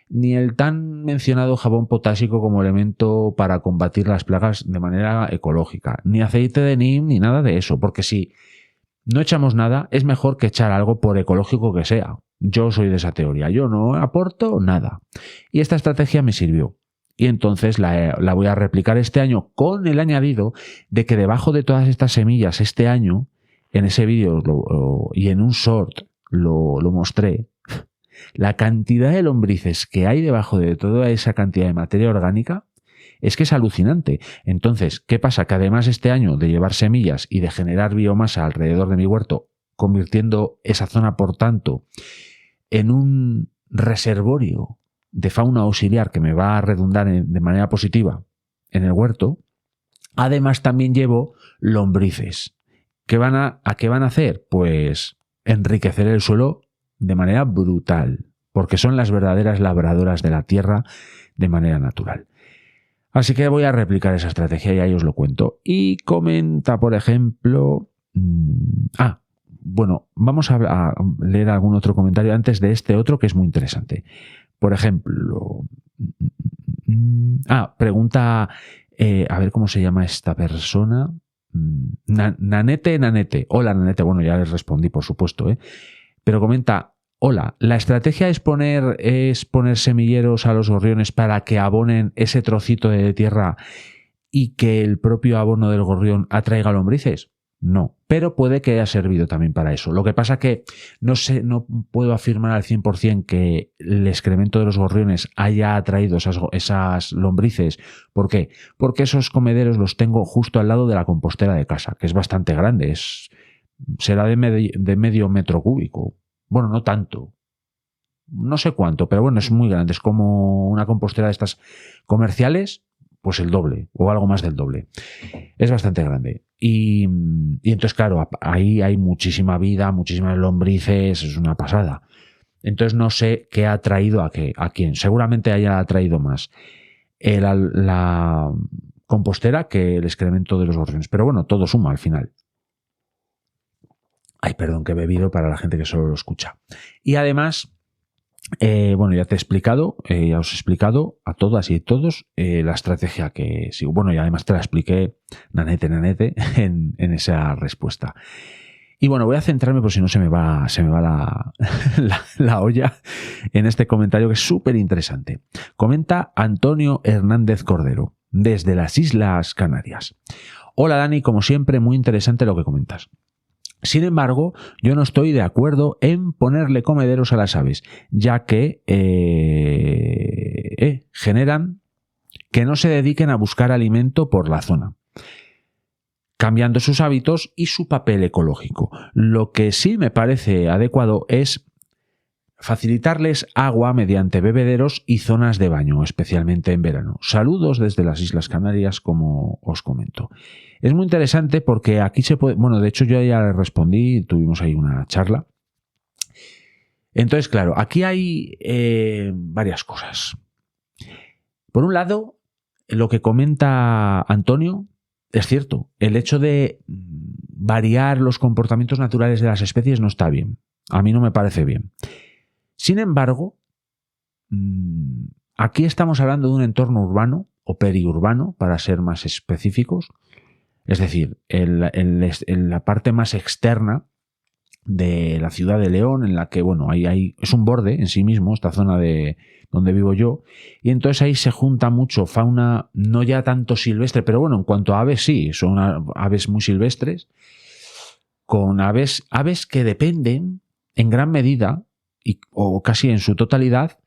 ni el tan mencionado jabón potásico como elemento para combatir las plagas de manera ecológica, ni aceite de neem, ni nada de eso, porque si no echamos nada, es mejor que echar algo por ecológico que sea. Yo soy de esa teoría, yo no aporto nada. Y esta estrategia me sirvió. Y entonces la voy a replicar este año con el añadido de que debajo de todas estas semillas este año, en ese vídeo y en un short lo mostré, la cantidad de lombrices que hay debajo de toda esa cantidad de materia orgánica es que es alucinante. Entonces, ¿qué pasa? Que además este año de llevar semillas y de generar biomasa alrededor de mi huerto, convirtiendo esa zona, por tanto, en un reservorio de fauna auxiliar que me va a redundar de manera positiva en el huerto, además también llevo lombrices. ¿Qué van a hacer? Pues enriquecer el suelo de manera brutal, porque son las verdaderas labradoras de la tierra de manera natural. Así que voy a replicar esa estrategia y ahí os lo cuento. Y comenta, por ejemplo... Bueno, vamos a leer algún otro comentario antes de este otro que es muy interesante. Por ejemplo... pregunta... a ver cómo se llama esta persona. Nanete. Hola, Nanete. Bueno, ya les respondí, por supuesto, Pero comenta... Hola, ¿la estrategia es poner semilleros a los gorriones para que abonen ese trocito de tierra y que el propio abono del gorrión atraiga lombrices? No, pero puede que haya servido también para eso. Lo que pasa que no puedo afirmar al 100% que el excremento de los gorriones haya atraído esas lombrices. ¿Por qué? Porque esos comederos los tengo justo al lado de la compostera de casa, que es bastante grande, será de medio metro cúbico. Bueno, no tanto. No sé cuánto, pero bueno, es muy grande. Es como una compostera de estas comerciales, pues el doble o algo más del doble. Es bastante grande. Y entonces, claro, ahí hay muchísima vida, muchísimas lombrices, es una pasada. Entonces no sé qué ha traído a quién. Seguramente haya traído más la compostera que el excremento de los gorriones. Pero bueno, todo suma al final. Ay, perdón, que he bebido para la gente que solo lo escucha. Y además, bueno, ya te he explicado, ya os he explicado a todas y todos la estrategia que sigo. Bueno, y además te la expliqué, Nanete, en esa respuesta. Y bueno, voy a centrarme, por si no se me va la olla, en este comentario que es súper interesante. Comenta Antonio Hernández Cordero, desde las Islas Canarias. Hola Dani, como siempre, muy interesante lo que comentas. Sin embargo, yo no estoy de acuerdo en ponerle comederos a las aves, ya que generan que no se dediquen a buscar alimento por la zona, cambiando sus hábitos y su papel ecológico. Lo que sí me parece adecuado es facilitarles agua mediante bebederos y zonas de baño, especialmente en verano. Saludos desde las Islas Canarias, como os comento. Es muy interesante porque aquí se puede... Bueno, de hecho yo ya le respondí, tuvimos ahí una charla. Entonces, claro, aquí hay varias cosas. Por un lado, lo que comenta Antonio es cierto. El hecho de variar los comportamientos naturales de las especies no está bien. A mí no me parece bien. Sin embargo, aquí estamos hablando de un entorno urbano o periurbano, para ser más específicos. Es decir, en la parte más externa de la ciudad de León, en la que, bueno, es un borde en sí mismo, esta zona de donde vivo yo, y entonces ahí se junta mucho fauna, no ya tanto silvestre, pero bueno, en cuanto a aves sí, son aves muy silvestres, con aves que dependen en gran medida o casi en su totalidad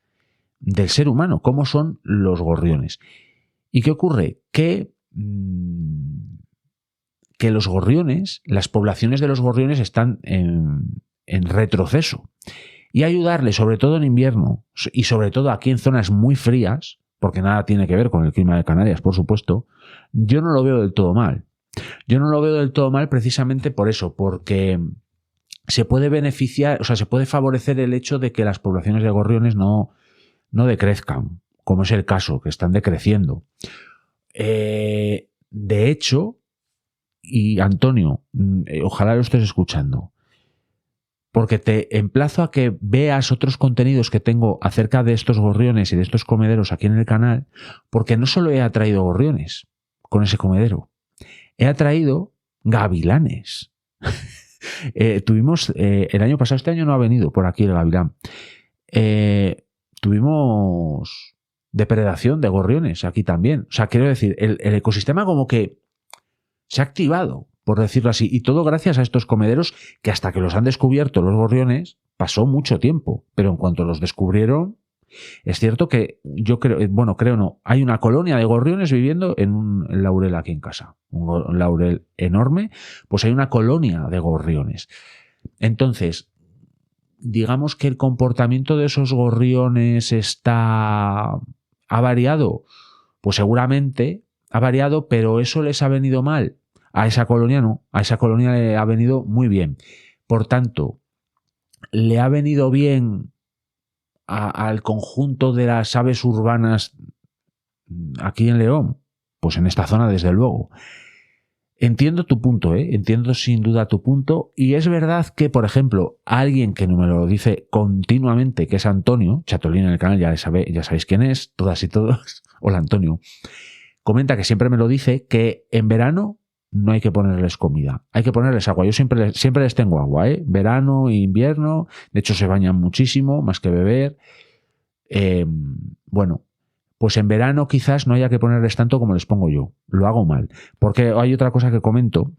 del ser humano, como son los gorriones. ¿Y qué ocurre? Que los gorriones, las poblaciones de los gorriones están en retroceso. Y ayudarle, sobre todo en invierno, y sobre todo aquí en zonas muy frías, porque nada tiene que ver con el clima de Canarias, por supuesto, yo no lo veo del todo mal. Yo no lo veo del todo mal precisamente por eso, porque se puede beneficiar, o sea, se puede favorecer el hecho de que las poblaciones de gorriones no decrezcan, como es el caso, que están decreciendo. De hecho, y Antonio, ojalá lo estés escuchando, porque te emplazo a que veas otros contenidos que tengo acerca de estos gorriones y de estos comederos aquí en el canal, porque no solo he atraído gorriones con ese comedero, he atraído gavilanes. Tuvimos el año pasado, este año no ha venido por aquí el gavilán, tuvimos depredación de gorriones aquí también. O sea, quiero decir, el ecosistema como que se ha activado, por decirlo así, y todo gracias a estos comederos que hasta que los han descubierto los gorriones pasó mucho tiempo, pero en cuanto los descubrieron, es cierto que yo creo, bueno, creo no, hay una colonia de gorriones viviendo en un laurel aquí en casa, un laurel enorme, pues hay una colonia de gorriones. Entonces, digamos que el comportamiento de esos gorriones ha variado, pues seguramente ha variado, pero eso les ha venido mal. A esa colonia no, a esa colonia le ha venido muy bien. Por tanto, le ha venido bien al conjunto de las aves urbanas aquí en León, pues en esta zona desde luego. Entiendo tu punto, entiendo sin duda tu punto, y es verdad que, por ejemplo, alguien que no me lo dice continuamente, que es Antonio, Chatolín en el canal, ya sabéis quién es, todas y todos, hola Antonio, comenta que siempre me lo dice, que en verano no hay que ponerles comida, hay que ponerles agua. Yo siempre les tengo agua, verano e invierno, de hecho se bañan muchísimo, más que beber. Bueno, pues en verano quizás no haya que ponerles tanto como les pongo yo, lo hago mal. Porque hay otra cosa que comento,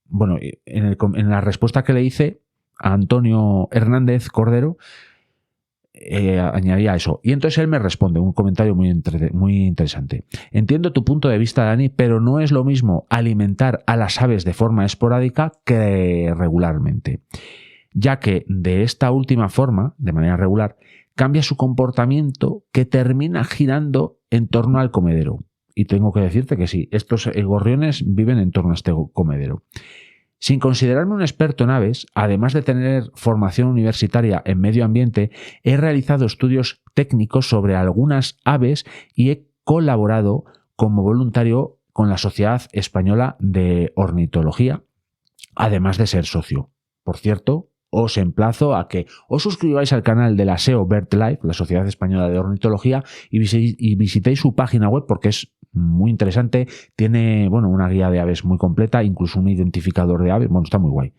bueno, en la respuesta que le hice a Antonio Hernández Cordero, añadía eso. Y entonces él me responde un comentario muy interesante. Entiendo tu punto de vista, Dani, pero no es lo mismo alimentar a las aves de forma esporádica que regularmente, ya que de esta última forma, de manera regular, cambia su comportamiento que termina girando en torno al comedero. Y tengo que decirte que sí, estos gorriones viven en torno a este comedero. Sin considerarme un experto en aves, además de tener formación universitaria en medio ambiente, he realizado estudios técnicos sobre algunas aves y he colaborado como voluntario con la Sociedad Española de Ornitología, además de ser socio. Por cierto, os emplazo a que os suscribáis al canal de la SEO BirdLife, la Sociedad Española de Ornitología, y visitéis su página web porque es muy interesante. Tiene, bueno, una guía de aves muy completa, incluso un identificador de aves. Bueno, está muy guay.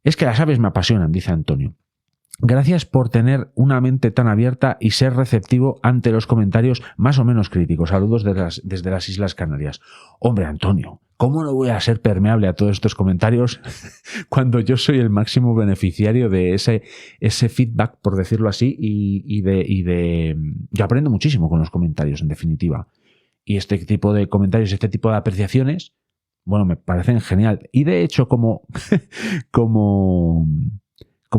Es que las aves me apasionan, dice Antonio. Gracias por tener una mente tan abierta y ser receptivo ante los comentarios más o menos críticos. Saludos desde las Islas Canarias. Hombre, Antonio, ¿cómo no voy a ser permeable a todos estos comentarios cuando yo soy el máximo beneficiario de ese feedback, por decirlo así, yo aprendo muchísimo con los comentarios, en definitiva. Y este tipo de comentarios, este tipo de apreciaciones, bueno, me parecen genial. Y de hecho, como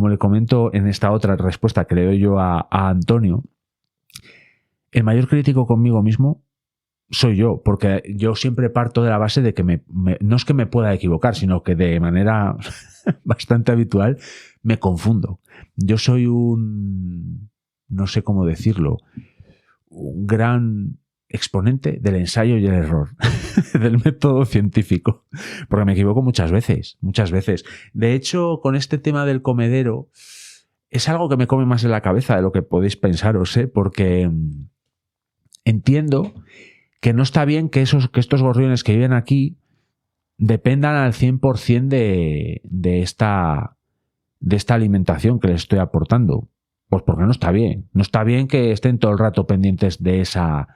le comento en esta otra respuesta que le doy yo a Antonio, el mayor crítico conmigo mismo soy yo, porque yo siempre parto de la base de que no es que me pueda equivocar, sino que de manera bastante habitual me confundo. Yo soy no sé cómo decirlo, un gran exponente del ensayo y el error, del método científico, porque me equivoco muchas veces. De hecho, con este tema del comedero, es algo que me come más en la cabeza de lo que podéis pensaros, porque entiendo que no está bien que estos gorriones que viven aquí dependan al 100% de esta alimentación que les estoy aportando. Pues porque no está bien. No está bien que estén todo el rato pendientes de esa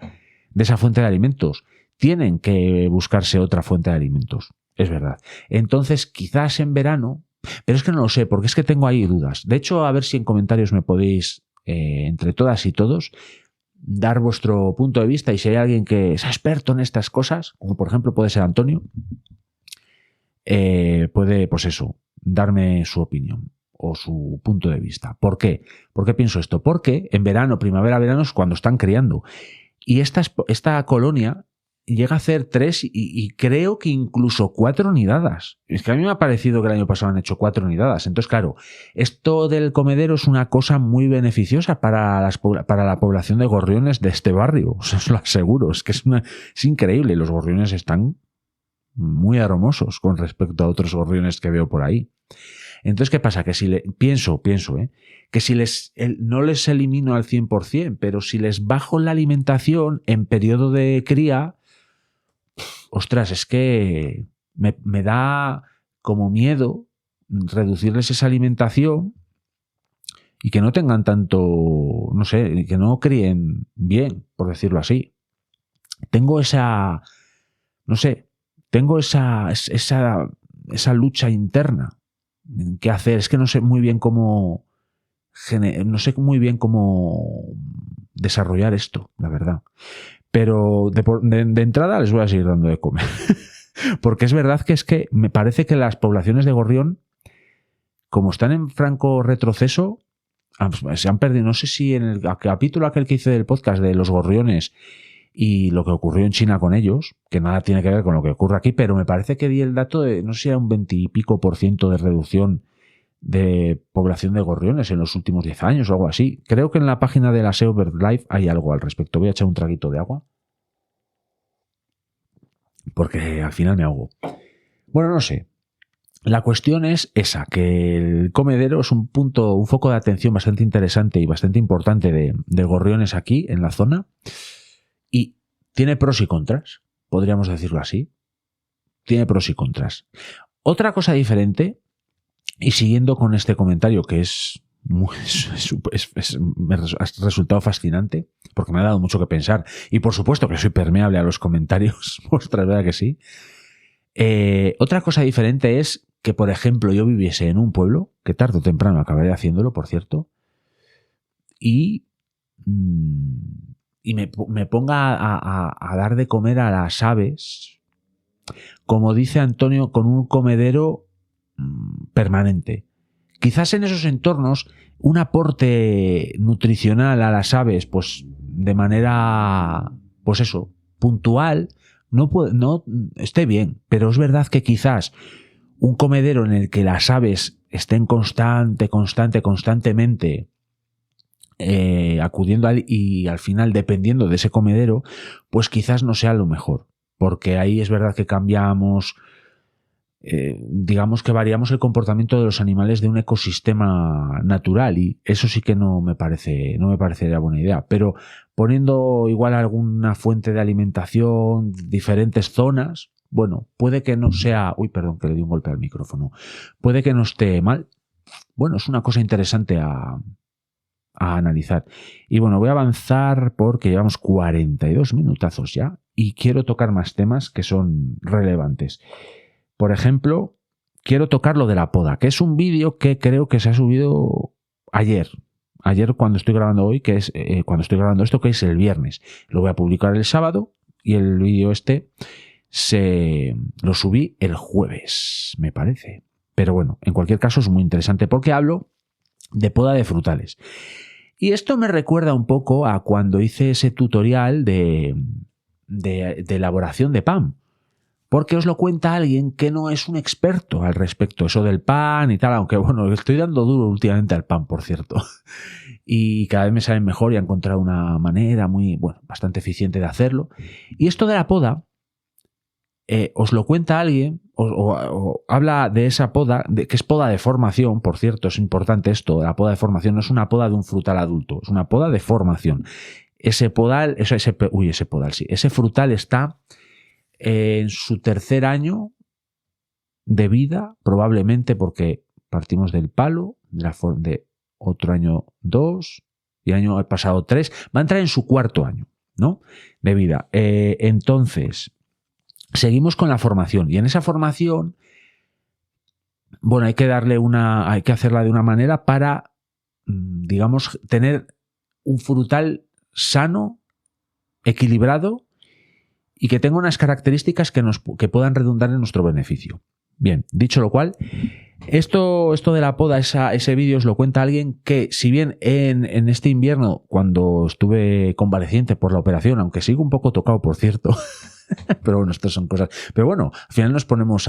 fuente de alimentos. Tienen que buscarse otra fuente de alimentos, es verdad. Entonces, quizás en verano, pero es que no lo sé, porque es que tengo ahí dudas. De hecho, a ver si en comentarios me podéis, entre todas y todos, dar vuestro punto de vista, y si hay alguien que es experto en estas cosas, como por ejemplo puede ser Antonio, puede, pues eso, darme su opinión o su punto de vista. ¿Por qué? ¿Por qué pienso esto? Porque en verano, primavera, verano es cuando están criando. Y esta colonia llega a hacer 3 y creo que incluso 4 nidadas. Es que a mí me ha parecido que el año pasado han hecho 4 nidadas. Entonces, claro, esto del comedero es una cosa muy beneficiosa para la población de gorriones de este barrio. Os lo aseguro. Es que es increíble. Los gorriones están muy aromosos con respecto a otros gorriones que veo por ahí. Entonces, ¿qué pasa? Que si pienso, que si no les elimino al 100%, pero si les bajo la alimentación en periodo de cría, ostras, es que me da como miedo reducirles esa alimentación y que no tengan tanto, no sé, que no críen bien, por decirlo así. Tengo esa lucha interna. ¿Qué hacer? Es que no sé muy bien cómo desarrollar esto, la verdad. Pero de entrada les voy a seguir dando de comer. Porque es verdad que me parece que las poblaciones de gorrión, como están en franco retroceso, se han perdido. No sé si en el capítulo aquel que hice del podcast de los gorriones y lo que ocurrió en China con ellos, que nada tiene que ver con lo que ocurre aquí, pero me parece que di el dato de, no sé si era un 20 y pico % de reducción de población de gorriones en los últimos 10 años o algo así. Creo que en la página de la SEO BirdLife hay algo al respecto. Voy a echar un traguito de agua porque al final me ahogo. Bueno, no sé. La cuestión es esa, que el comedero es un foco de atención bastante interesante y bastante importante de gorriones aquí en la zona. Y tiene pros y contras, podríamos decirlo así. Tiene pros y contras. Otra cosa diferente, y siguiendo con este comentario que me ha resultado fascinante, porque me ha dado mucho que pensar, y por supuesto que soy permeable a los comentarios, vuestra verdad que sí. Otra cosa diferente es que, por ejemplo, yo viviese en un pueblo, que tarde o temprano acabaré haciéndolo, por cierto, y me ponga a dar de comer a las aves, como dice Antonio, con un comedero permanente. Quizás en esos entornos un aporte nutricional a las aves, pues de manera, pues eso, puntual, no esté bien, pero es verdad que quizás un comedero en el que las aves estén constantemente acudiendo y al final dependiendo de ese comedero, pues quizás no sea lo mejor, porque ahí es verdad que cambiamos, digamos que variamos el comportamiento de los animales de un ecosistema natural, y eso sí que no me parecería buena idea. Pero poniendo igual alguna fuente de alimentación, diferentes zonas, bueno, puede que no sea, perdón, que le di un golpe al micrófono, puede que no esté mal. Bueno, es una cosa interesante a analizar. Y bueno, voy a avanzar porque llevamos 42 minutazos ya y quiero tocar más temas que son relevantes. Por ejemplo, quiero tocar lo de la poda, que es un vídeo que creo que se ha subido ayer cuando estoy grabando cuando estoy grabando esto, que es el viernes. Lo voy a publicar el sábado y el vídeo lo subí el jueves, me parece. Pero bueno, en cualquier caso es muy interesante porque hablo de poda de frutales. Y esto me recuerda un poco a cuando hice ese tutorial de elaboración de pan. Porque os lo cuenta alguien que no es un experto al respecto, eso del pan y tal, aunque bueno, estoy dando duro últimamente al pan, por cierto. Y cada vez me saben mejor y he encontrado una manera bastante eficiente de hacerlo. Y esto de la poda, os lo cuenta alguien, o habla de esa poda, que es poda de formación, por cierto, es importante esto, la poda de formación no es una poda de un frutal adulto, es una poda de formación. Ese frutal está en su tercer año de vida, probablemente porque partimos del palo, de otro año 2 y el año pasado 3, va a entrar en su cuarto año, ¿no?, de vida. Entonces, seguimos con la formación y en esa formación, bueno, hay que hacerla de una manera para, digamos, tener un frutal sano, equilibrado y que tenga unas características que puedan redundar en nuestro beneficio. Bien, dicho lo cual, esto de la poda, ese vídeo os lo cuenta alguien que, si bien en este invierno, cuando estuve convaleciente por la operación, aunque sigo un poco tocado, por cierto, Pero bueno, estas son cosas. Pero bueno, al final nos ponemos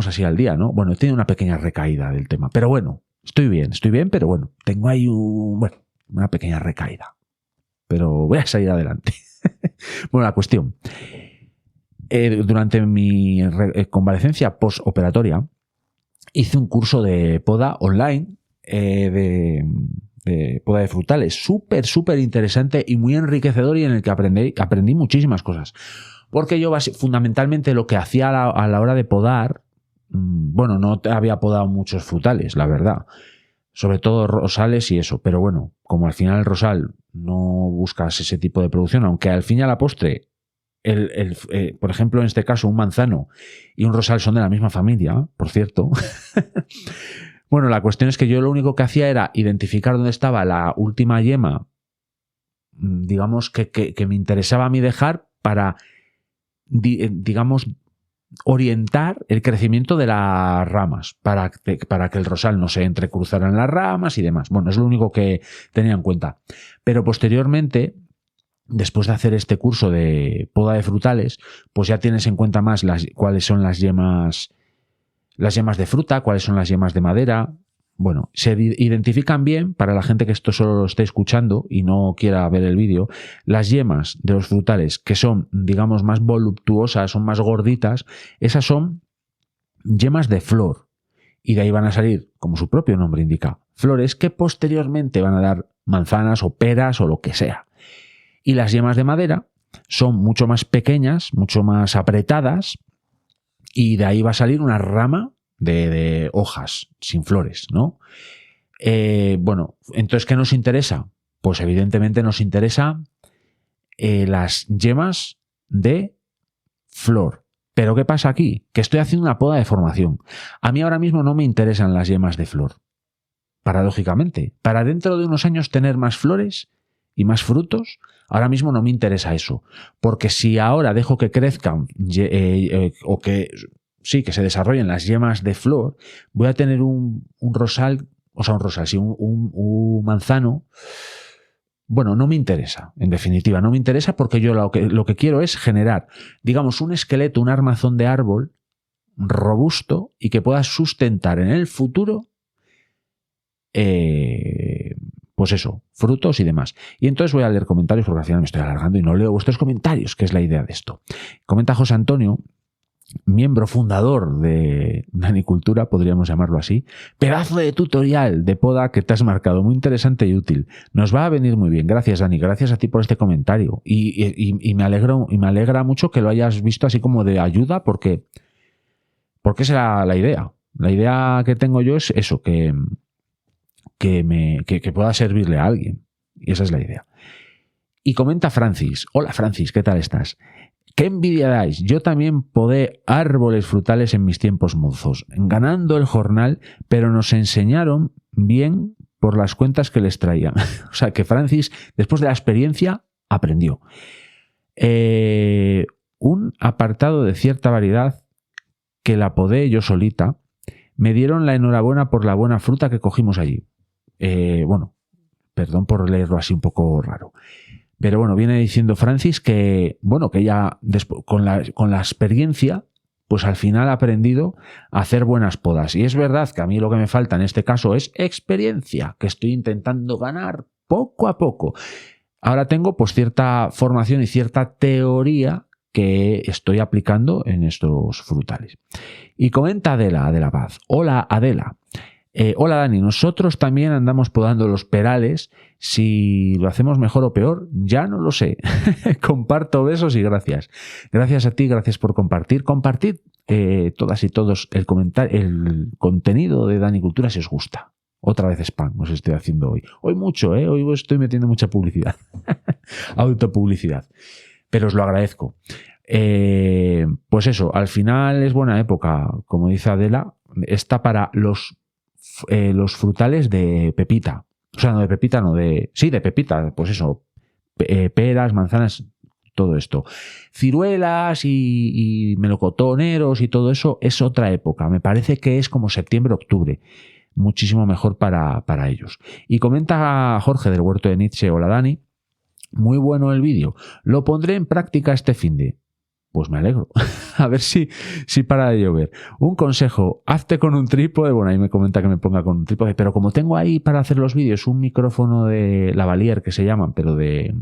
así al día, ¿no? Bueno, he tenido una pequeña recaída del tema. Pero bueno, estoy bien, pero bueno, tengo ahí una pequeña recaída. Pero voy a salir adelante. Bueno, la cuestión. Durante mi convalecencia postoperatoria hice un curso de poda online de poda de frutales. Súper interesante y muy enriquecedor, y en el que aprendí muchísimas cosas. Porque yo fundamentalmente lo que hacía a la hora de podar, bueno, no había podado muchos frutales, la verdad. Sobre todo rosales y eso. Pero bueno, como al final el rosal no buscas ese tipo de producción, aunque al fin y a la postre, por ejemplo, en este caso, un manzano y un rosal son de la misma familia, por cierto. Bueno, la cuestión es que yo lo único que hacía era identificar dónde estaba la última yema, digamos, que me interesaba a mí dejar para, digamos, orientar el crecimiento de las ramas, para que el rosal no se entrecruzara en las ramas y demás. Bueno, es lo único que tenía en cuenta. Pero posteriormente, después de hacer este curso de poda de frutales, pues ya tienes en cuenta más cuáles son las yemas de fruta, cuáles son las yemas de madera. Bueno, se identifican bien, para la gente que esto solo lo esté escuchando y no quiera ver el vídeo, las yemas de los frutales que son, digamos, más voluptuosas, son más gorditas, esas son yemas de flor. Y de ahí van a salir, como su propio nombre indica, flores que posteriormente van a dar manzanas o peras o lo que sea. Y las yemas de madera son mucho más pequeñas, mucho más apretadas, y de ahí va a salir una rama de hojas sin flores, ¿no? Bueno, entonces, ¿qué nos interesa? Pues evidentemente nos interesa las yemas de flor. Pero ¿qué pasa aquí? Que estoy haciendo una poda de formación. A mí ahora mismo no me interesan las yemas de flor. Paradójicamente, para dentro de unos años tener más flores y más frutos, ahora mismo no me interesa eso. Porque si ahora dejo que crezcan o que se desarrollen las yemas de flor, voy a tener un manzano. Bueno, no me interesa, en definitiva, no me interesa, porque yo lo que quiero es generar, digamos, un esqueleto, un armazón de árbol robusto y que pueda sustentar en el futuro, pues eso, frutos y demás. Y entonces voy a leer comentarios, porque al final me estoy alargando y no leo vuestros comentarios, que es la idea de esto. Comenta José Antonio, miembro fundador de Danicultura, podríamos llamarlo así. Pedazo de tutorial de poda que te has marcado, muy interesante y útil. Nos va a venir muy bien. Gracias, Dani. Gracias a ti por este comentario. Y me alegra mucho que lo hayas visto así como de ayuda, porque esa es la idea. La idea que tengo yo es eso, que pueda servirle a alguien. Y esa es la idea. Y comenta Francis. Hola, Francis, ¿qué tal estás? ¡Qué envidia dais! Yo también podé árboles frutales en mis tiempos mozos, ganando el jornal, pero nos enseñaron bien por las cuentas que les traían. O sea que Francis, después de la experiencia, aprendió. Un apartado de cierta variedad que la podé yo solita, me dieron la enhorabuena por la buena fruta que cogimos allí. Bueno, perdón por leerlo así un poco raro. Pero bueno, viene diciendo Francis que, bueno, que ella con la experiencia, pues al final ha aprendido a hacer buenas podas. Y es verdad que a mí lo que me falta en este caso es experiencia, que estoy intentando ganar poco a poco. Ahora tengo pues cierta formación y cierta teoría que estoy aplicando en estos frutales. Y comenta Adela Paz. Hola, Adela. Hola, Dani. Nosotros también andamos podando los perales. Si lo hacemos mejor o peor, ya no lo sé. Comparto besos y gracias. Gracias a ti, gracias por compartir. Compartid todas y todos el contenido de Danicultura si os gusta. Otra vez spam os estoy haciendo hoy. Hoy mucho, hoy estoy metiendo mucha publicidad. Autopublicidad. Pero os lo agradezco. Pues eso, al final es buena época, como dice Adela, está para los frutales de pepita. O sea, no de pepita, no de... Sí, de pepita, pues eso. Peras, manzanas, todo esto. Ciruelas y melocotoneros y todo eso es otra época. Me parece que es como septiembre, octubre. Muchísimo mejor para ellos. Y comenta Jorge del Huerto de Nietzsche, hola Dani. Muy bueno el vídeo. Lo pondré en práctica este finde. Pues me alegro. A ver si para de llover. Un consejo, hazte con un trípode. Bueno, ahí me comenta que me ponga con un trípode, pero como tengo ahí para hacer los vídeos un micrófono de lavalier que se llaman, pero de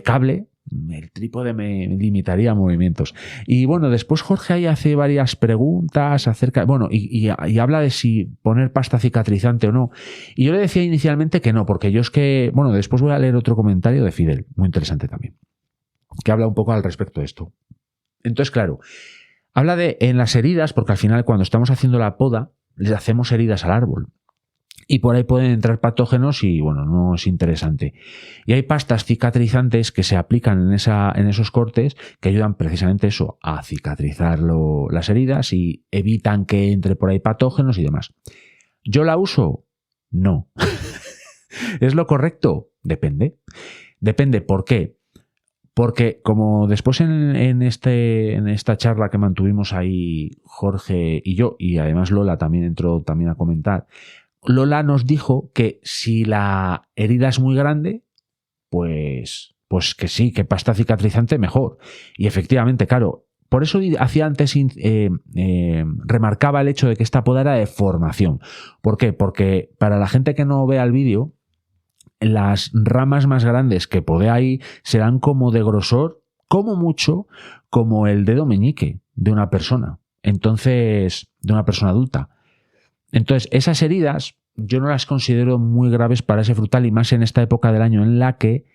cable, el trípode me limitaría a movimientos. Y bueno, después Jorge ahí hace varias preguntas acerca, bueno, y habla de si poner pasta cicatrizante o no. Y yo le decía inicialmente que no, porque yo es que, bueno, después voy a leer otro comentario de Fidel, muy interesante también, que habla un poco al respecto de esto. Entonces, claro, habla de en las heridas, porque al final cuando estamos haciendo la poda, les hacemos heridas al árbol. Y por ahí pueden entrar patógenos y, bueno, no es interesante. Y hay pastas cicatrizantes que se aplican en esos cortes que ayudan precisamente eso, a cicatrizar las heridas y evitan que entre por ahí patógenos y demás. ¿Yo la uso? No. ¿Es lo correcto? Depende. Depende. ¿Por qué? Porque como después en esta charla que mantuvimos ahí Jorge y yo, y además Lola también entró también a comentar, Lola nos dijo que si la herida es muy grande, pues que sí, que pasta cicatrizante mejor. Y efectivamente, claro, por eso hacía antes, remarcaba el hecho de que esta poda era de formación. ¿Por qué? Porque para la gente que no vea el vídeo, las ramas más grandes que podé ahí serán como de grosor, como mucho, como el dedo meñique de una persona. Entonces, de una persona adulta. Entonces, esas heridas yo no las considero muy graves para ese frutal y más en esta época del año en la que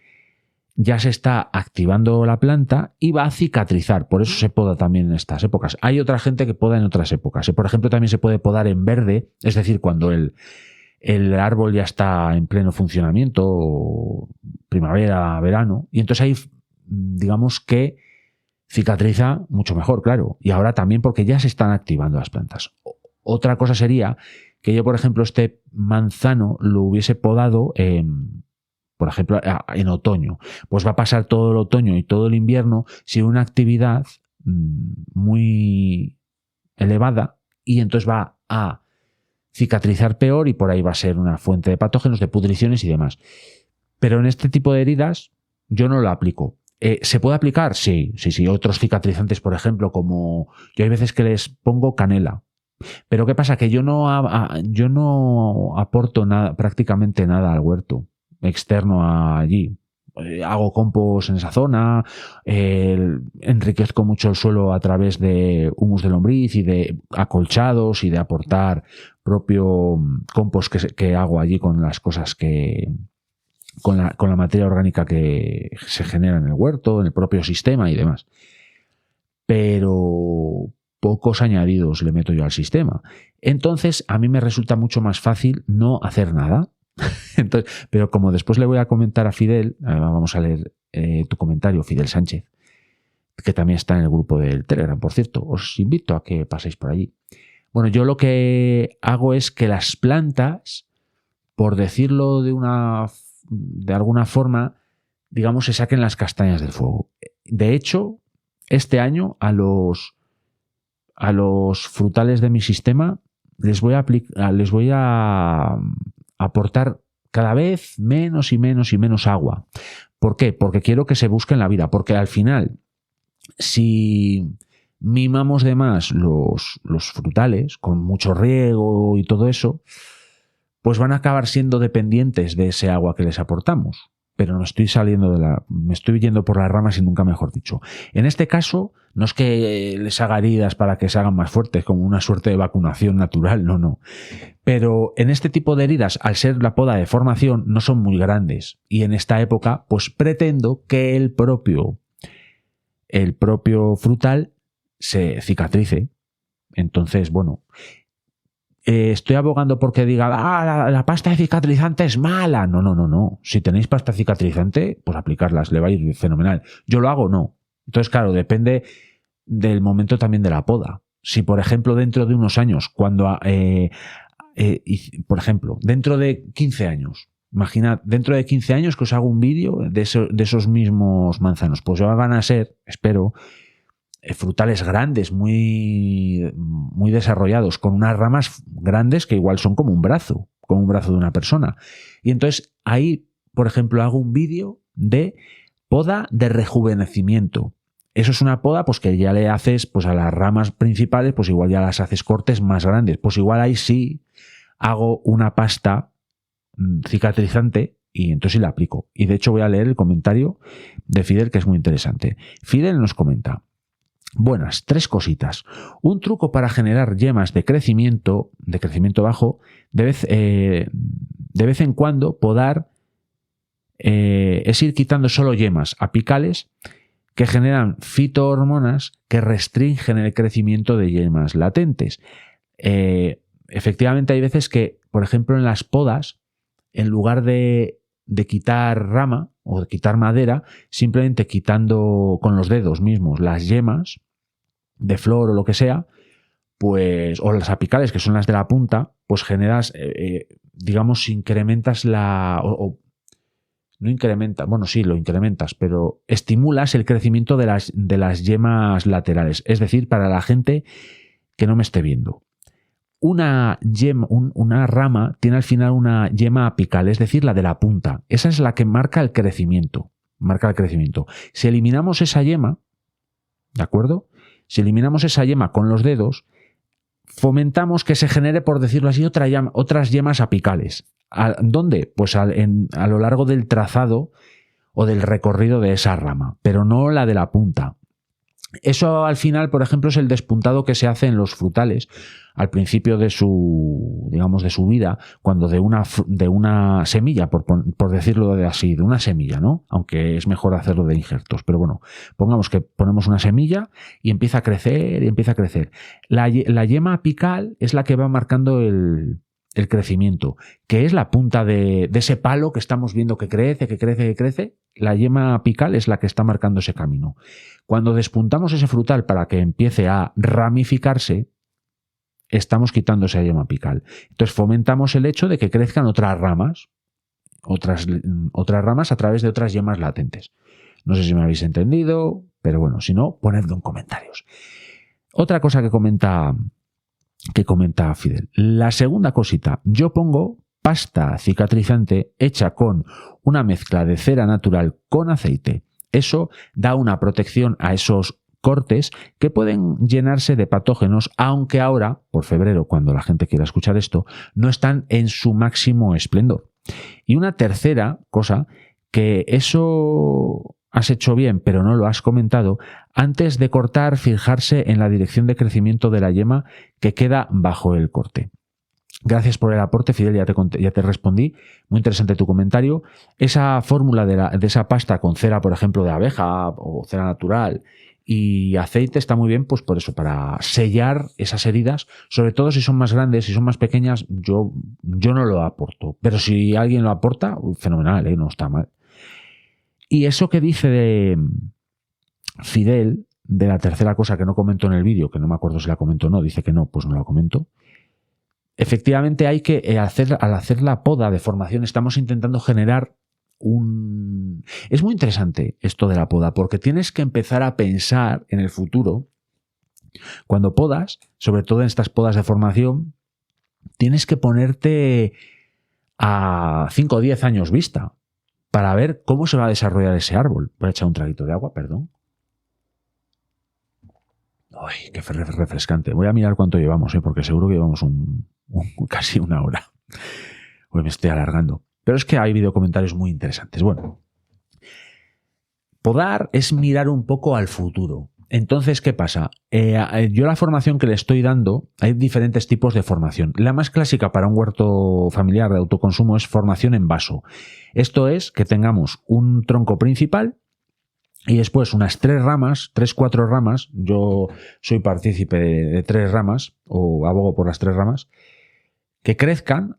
ya se está activando la planta y va a cicatrizar. Por eso se poda también en estas épocas. Hay otra gente que poda en otras épocas. Por ejemplo, también se puede podar en verde, es decir, cuando el árbol ya está en pleno funcionamiento, primavera, verano, y entonces ahí digamos que cicatriza mucho mejor, claro. Y ahora también porque ya se están activando las plantas. Otra cosa sería que yo, por ejemplo, este manzano lo hubiese podado, por ejemplo, en otoño. Pues va a pasar todo el otoño y todo el invierno sin una actividad muy elevada y entonces va a cicatrizar peor y por ahí va a ser una fuente de patógenos, de pudriciones y demás. Pero en este tipo de heridas yo no lo aplico. ¿Se puede aplicar? Sí. Otros cicatrizantes, por ejemplo, como yo hay veces que les pongo canela. Pero ¿qué pasa? Que yo no aporto nada, prácticamente nada al huerto externo allí. Hago compost en esa zona, enriquezco mucho el suelo a través de humus de lombriz y de acolchados y de aportar propio compost que hago allí con las cosas con la materia orgánica que se genera en el huerto, en el propio sistema y demás. Pero pocos añadidos le meto yo al sistema. Entonces, a mí me resulta mucho más fácil no hacer nada. Entonces, pero como después le voy a comentar a Fidel, vamos a leer tu comentario, Fidel Sánchez, que también está en el grupo del Telegram, por cierto, os invito a que paséis por allí. Bueno, yo lo que hago es que las plantas, por decirlo de alguna forma, digamos, se saquen las castañas del fuego. De hecho, este año a los frutales de mi sistema les voy a aportar cada vez menos y menos y menos agua. ¿Por qué? Porque quiero que se busquen la vida. Porque al final, si mimamos de más los frutales con mucho riego y todo eso, pues van a acabar siendo dependientes de ese agua que les aportamos. Pero me estoy yendo por las ramas y nunca mejor dicho. En este caso, no es que les haga heridas para que se hagan más fuertes, como una suerte de vacunación natural, no. Pero en este tipo de heridas, al ser la poda de formación, no son muy grandes. Y en esta época, pues pretendo que el propio frutal se cicatrice. Entonces, bueno, estoy abogando porque diga, la pasta de cicatrizante es mala. No. Si tenéis pasta cicatrizante, pues aplicarlas, le va a ir fenomenal. Yo lo hago, no. Entonces, claro, depende del momento también de la poda. Si, por ejemplo, dentro de unos años, por ejemplo, dentro de 15 años, imaginad, dentro de 15 años que os hago un vídeo de esos mismos manzanos, pues ya van a ser, espero, frutales grandes, muy, muy desarrollados, con unas ramas grandes que igual son como un brazo de una persona. Y entonces ahí, por ejemplo, hago un vídeo de poda de rejuvenecimiento. Eso es una poda pues que ya le haces pues a las ramas principales, pues igual ya las haces cortes más grandes. Pues igual ahí sí hago una pasta cicatrizante y entonces sí la aplico. Y de hecho voy a leer el comentario de Fidel, que es muy interesante. Fidel nos comenta: buenas, 3 cositas. Un truco para generar yemas de crecimiento bajo, de vez en cuando podar es ir quitando solo yemas apicales que generan fitohormonas que restringen el crecimiento de yemas latentes. Efectivamente hay veces que, por ejemplo, en las podas, en lugar de quitar rama o de quitar madera, simplemente quitando con los dedos mismos las yemas de flor o lo que sea, pues, o las apicales, que son las de la punta, pues generas, digamos, incrementas no incrementas, bueno, sí, lo incrementas, pero estimulas el crecimiento de las yemas laterales. Es decir, para la gente que no me esté viendo, una rama tiene al final una yema apical, es decir, la de la punta. Esa es la que marca el crecimiento. Si eliminamos esa yema, ¿de acuerdo? Si eliminamos esa yema con los dedos, fomentamos que se genere, por decirlo así, otras yemas apicales. ¿Dónde? Pues a lo largo del trazado o del recorrido de esa rama, pero no la de la punta. Eso al final, por ejemplo, es el despuntado que se hace en los frutales al principio de su vida, cuando de una semilla, por decirlo así, de una semilla, ¿no? Aunque es mejor hacerlo de injertos, pero bueno, pongamos que ponemos una semilla y empieza a crecer y empieza a crecer. La yema apical es la que va marcando el crecimiento, que es la punta de ese palo que estamos viendo que crece. La yema apical es la que está marcando ese camino. Cuando despuntamos ese frutal para que empiece a ramificarse, estamos quitando esa yema apical. Entonces fomentamos el hecho de que crezcan otras ramas a través de otras yemas latentes. No sé si me habéis entendido, pero bueno, si no, ponedlo en comentarios. Otra cosa que comenta Fidel. La segunda cosita, yo pongo pasta cicatrizante hecha con una mezcla de cera natural con aceite. Eso da una protección a esos cortes que pueden llenarse de patógenos, aunque ahora, por febrero, cuando la gente quiera escuchar esto, no están en su máximo esplendor. Y una tercera cosa, que eso has hecho bien, pero no lo has comentado, antes de cortar, fijarse en la dirección de crecimiento de la yema que queda bajo el corte. Gracias por el aporte, Fidel, ya te respondí. Muy interesante tu comentario. Esa fórmula de esa pasta con cera, por ejemplo, de abeja o cera natural y aceite está muy bien, pues por eso, para sellar esas heridas, sobre todo si son más grandes, si son más pequeñas, yo no lo aporto. Pero si alguien lo aporta, fenomenal, no está mal. Y eso que dice de Fidel, de la tercera cosa que no comento en el vídeo, que no me acuerdo si la comento o no, dice que no, pues no la comento. Efectivamente hay que al hacer la poda de formación estamos intentando generar Es muy interesante esto de la poda, porque tienes que empezar a pensar en el futuro. Cuando podas, sobre todo en estas podas de formación, tienes que ponerte a 5 o 10 años vista para ver cómo se va a desarrollar ese árbol. Voy a echar un traguito de agua, perdón. Ay, qué refrescante. Voy a mirar cuánto llevamos, porque seguro que llevamos casi una hora. Hoy me estoy alargando. Pero es que hay videocomentarios muy interesantes. Bueno, podar es mirar un poco al futuro. Entonces, ¿qué pasa? Yo la formación que le estoy dando, hay diferentes tipos de formación. La más clásica para un huerto familiar de autoconsumo es formación en vaso. Esto es que tengamos un tronco principal y después unas 3-4 ramas. Yo soy partícipe de 3 ramas, o abogo por las 3 ramas, que crezcan,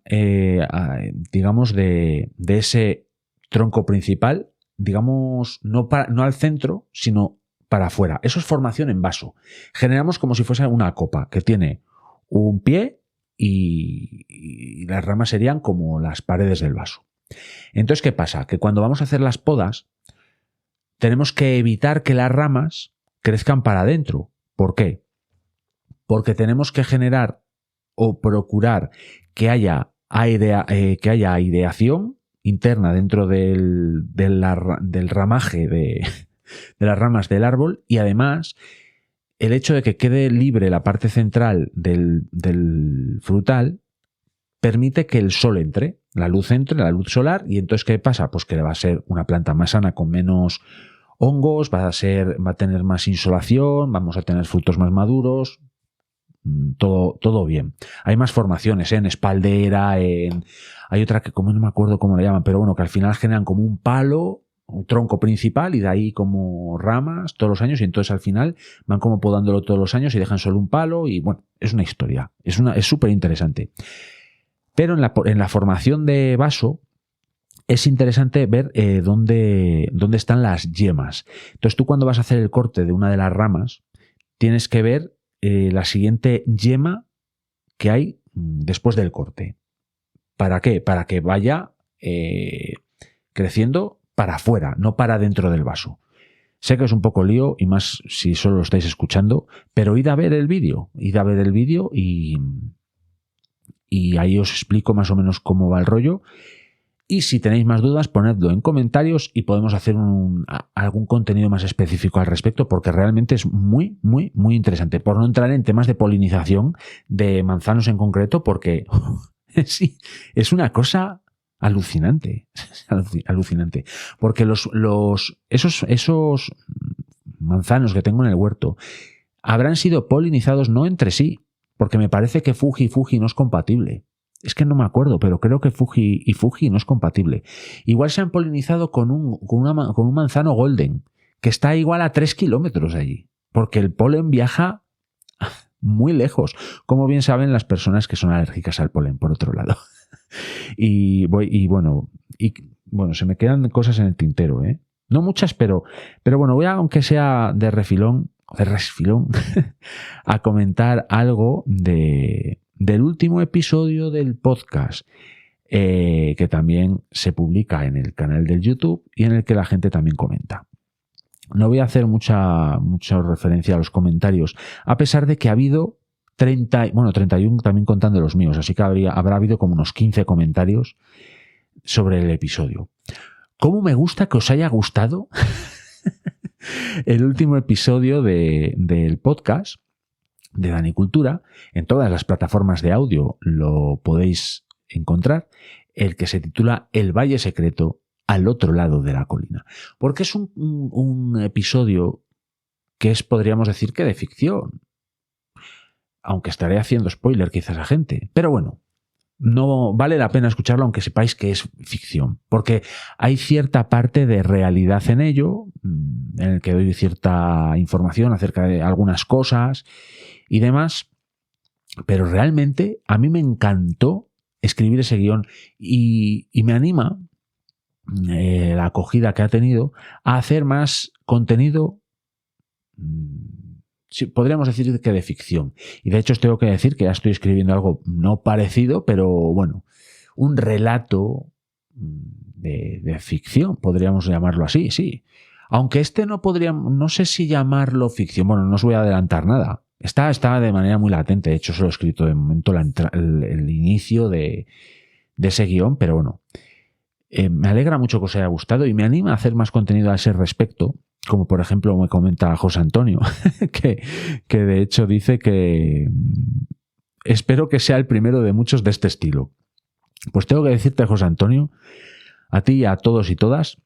digamos, de ese tronco principal, digamos, no al centro, sino para afuera. Eso es formación en vaso. Generamos como si fuese una copa que tiene un pie y las ramas serían como las paredes del vaso. Entonces, ¿qué pasa? Que cuando vamos a hacer las podas, tenemos que evitar que las ramas crezcan para adentro. ¿Por qué? Porque tenemos que generar o procurar que haya aireación interna dentro del ramaje de las ramas del árbol, y además el hecho de que quede libre la parte central del frutal permite que el sol entre, la luz solar, y entonces ¿qué pasa? Pues que va a ser una planta más sana con menos hongos, va a tener más insolación, vamos a tener frutos más maduros, todo bien. Hay más formaciones, en espaldera, hay otra que como no me acuerdo cómo la llaman, pero bueno, que al final generan como un palo, un tronco principal, y de ahí como ramas todos los años, y entonces al final van como podándolo todos los años y dejan solo un palo, y bueno, es una historia, es súper interesante. Pero en la formación de vaso es interesante ver dónde están las yemas. Entonces tú, cuando vas a hacer el corte de una de las ramas, tienes que ver la siguiente yema que hay después del corte. ¿Para qué? Para que vaya creciendo para afuera, no para dentro del vaso. Sé que es un poco lío, y más si solo lo estáis escuchando, pero id a ver el vídeo y ahí os explico más o menos cómo va el rollo. Y si tenéis más dudas, ponedlo en comentarios y podemos hacer algún contenido más específico al respecto, porque realmente es muy, muy, muy interesante. Por no entrar en temas de polinización de manzanos en concreto, porque sí, es una cosa alucinante. Alucinante. Porque esos manzanos que tengo en el huerto habrán sido polinizados no entre sí, porque me parece que Fuji no es compatible. Es que no me acuerdo, pero creo que Fuji no es compatible. Igual se han polinizado con un manzano golden, que está igual a 3 kilómetros de allí, porque el polen viaja muy lejos, como bien saben las personas que son alérgicas al polen, por otro lado. Y bueno, se me quedan cosas en el tintero, ¿eh? No muchas, pero bueno, voy a, aunque sea de resfilón, a comentar algo del último episodio del podcast, que también se publica en el canal del YouTube y en el que la gente también comenta. No voy a hacer mucha referencia a los comentarios, a pesar de que ha habido 31 también contando los míos, así que habrá habido como unos 15 comentarios sobre el episodio. ¿Cómo me gusta que os haya gustado el último episodio del podcast de Danicultura? En todas las plataformas de audio lo podéis encontrar, el que se titula El Valle Secreto al otro lado de la colina, porque es un episodio que podríamos decir que de ficción, aunque estaré haciendo spoiler quizás a gente, pero bueno, no vale la pena escucharlo aunque sepáis que es ficción, porque hay cierta parte de realidad en ello, en el que doy cierta información acerca de algunas cosas y demás, pero realmente a mí me encantó escribir ese guión y me anima la acogida que ha tenido a hacer más contenido, podríamos decir que de ficción. Y de hecho os tengo que decir que ya estoy escribiendo algo no parecido, pero bueno, un relato de ficción, podríamos llamarlo así, sí. Aunque no sé si llamarlo ficción, bueno, no os voy a adelantar nada. Está de manera muy latente, de hecho solo he escrito de momento el inicio de ese guión, pero bueno, me alegra mucho que os haya gustado y me anima a hacer más contenido a ese respecto, como por ejemplo me comenta José Antonio, que de hecho dice que espero que sea el primero de muchos de este estilo. Pues tengo que decirte, José Antonio, a ti y a todos y todas,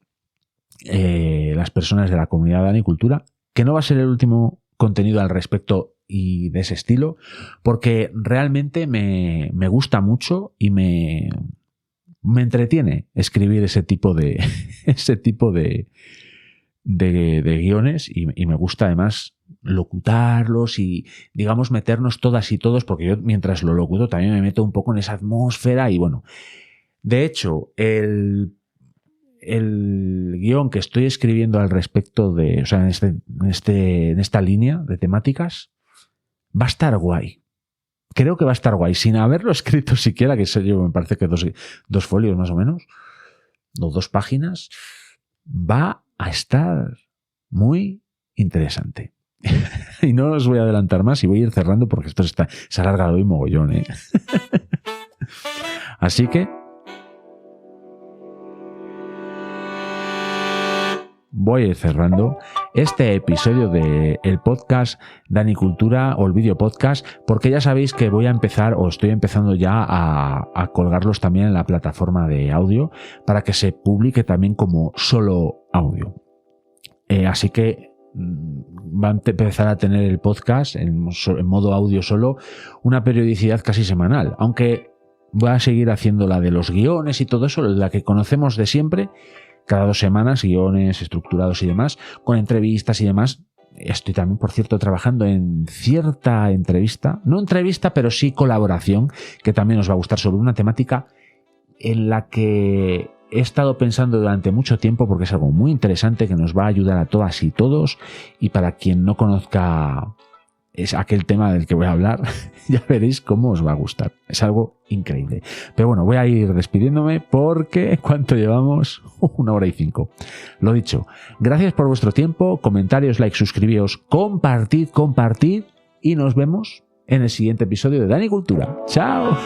las personas de la comunidad de Danicultura, que no va a ser el último contenido al respecto y de ese estilo, porque realmente me gusta mucho y me entretiene escribir ese tipo de guiones y me gusta además locutarlos y digamos meternos todas y todos, porque yo mientras lo locuto también me meto un poco en esa atmósfera y bueno, de hecho el guión que estoy escribiendo al respecto de, o sea, en esta línea de temáticas va a estar guay. Creo que va a estar guay, sin haberlo escrito siquiera, que sé yo, me parece que dos folios más o menos, o 2 páginas, va a estar muy interesante. Y no os voy a adelantar más y voy a ir cerrando porque esto se ha alargado hoy mogollón, ¿eh? Así que voy a ir cerrando este episodio del podcast Dani Cultura o el vídeo podcast, porque ya sabéis que voy a empezar o estoy empezando ya a colgarlos también en la plataforma de audio para que se publique también como solo audio. Así que va a empezar a tener el podcast en modo audio solo una periodicidad casi semanal, aunque voy a seguir haciendo la de los guiones y todo eso, la que conocemos de siempre, cada 2 semanas, guiones estructurados y demás, con entrevistas y demás. Estoy también, por cierto, trabajando en cierta entrevista, no entrevista, pero sí colaboración, que también os va a gustar, sobre una temática en la que he estado pensando durante mucho tiempo, porque es algo muy interesante que nos va a ayudar a todas y todos, y para quien no conozca es aquel tema del que voy a hablar, ya veréis cómo os va a gustar. Es algo increíble. Pero bueno, voy a ir despidiéndome porque ¿cuánto llevamos? 1 hora y 5. Lo dicho, gracias por vuestro tiempo, comentarios, like, suscribíos, compartid y nos vemos en el siguiente episodio de Dani Cultura. ¡Chao!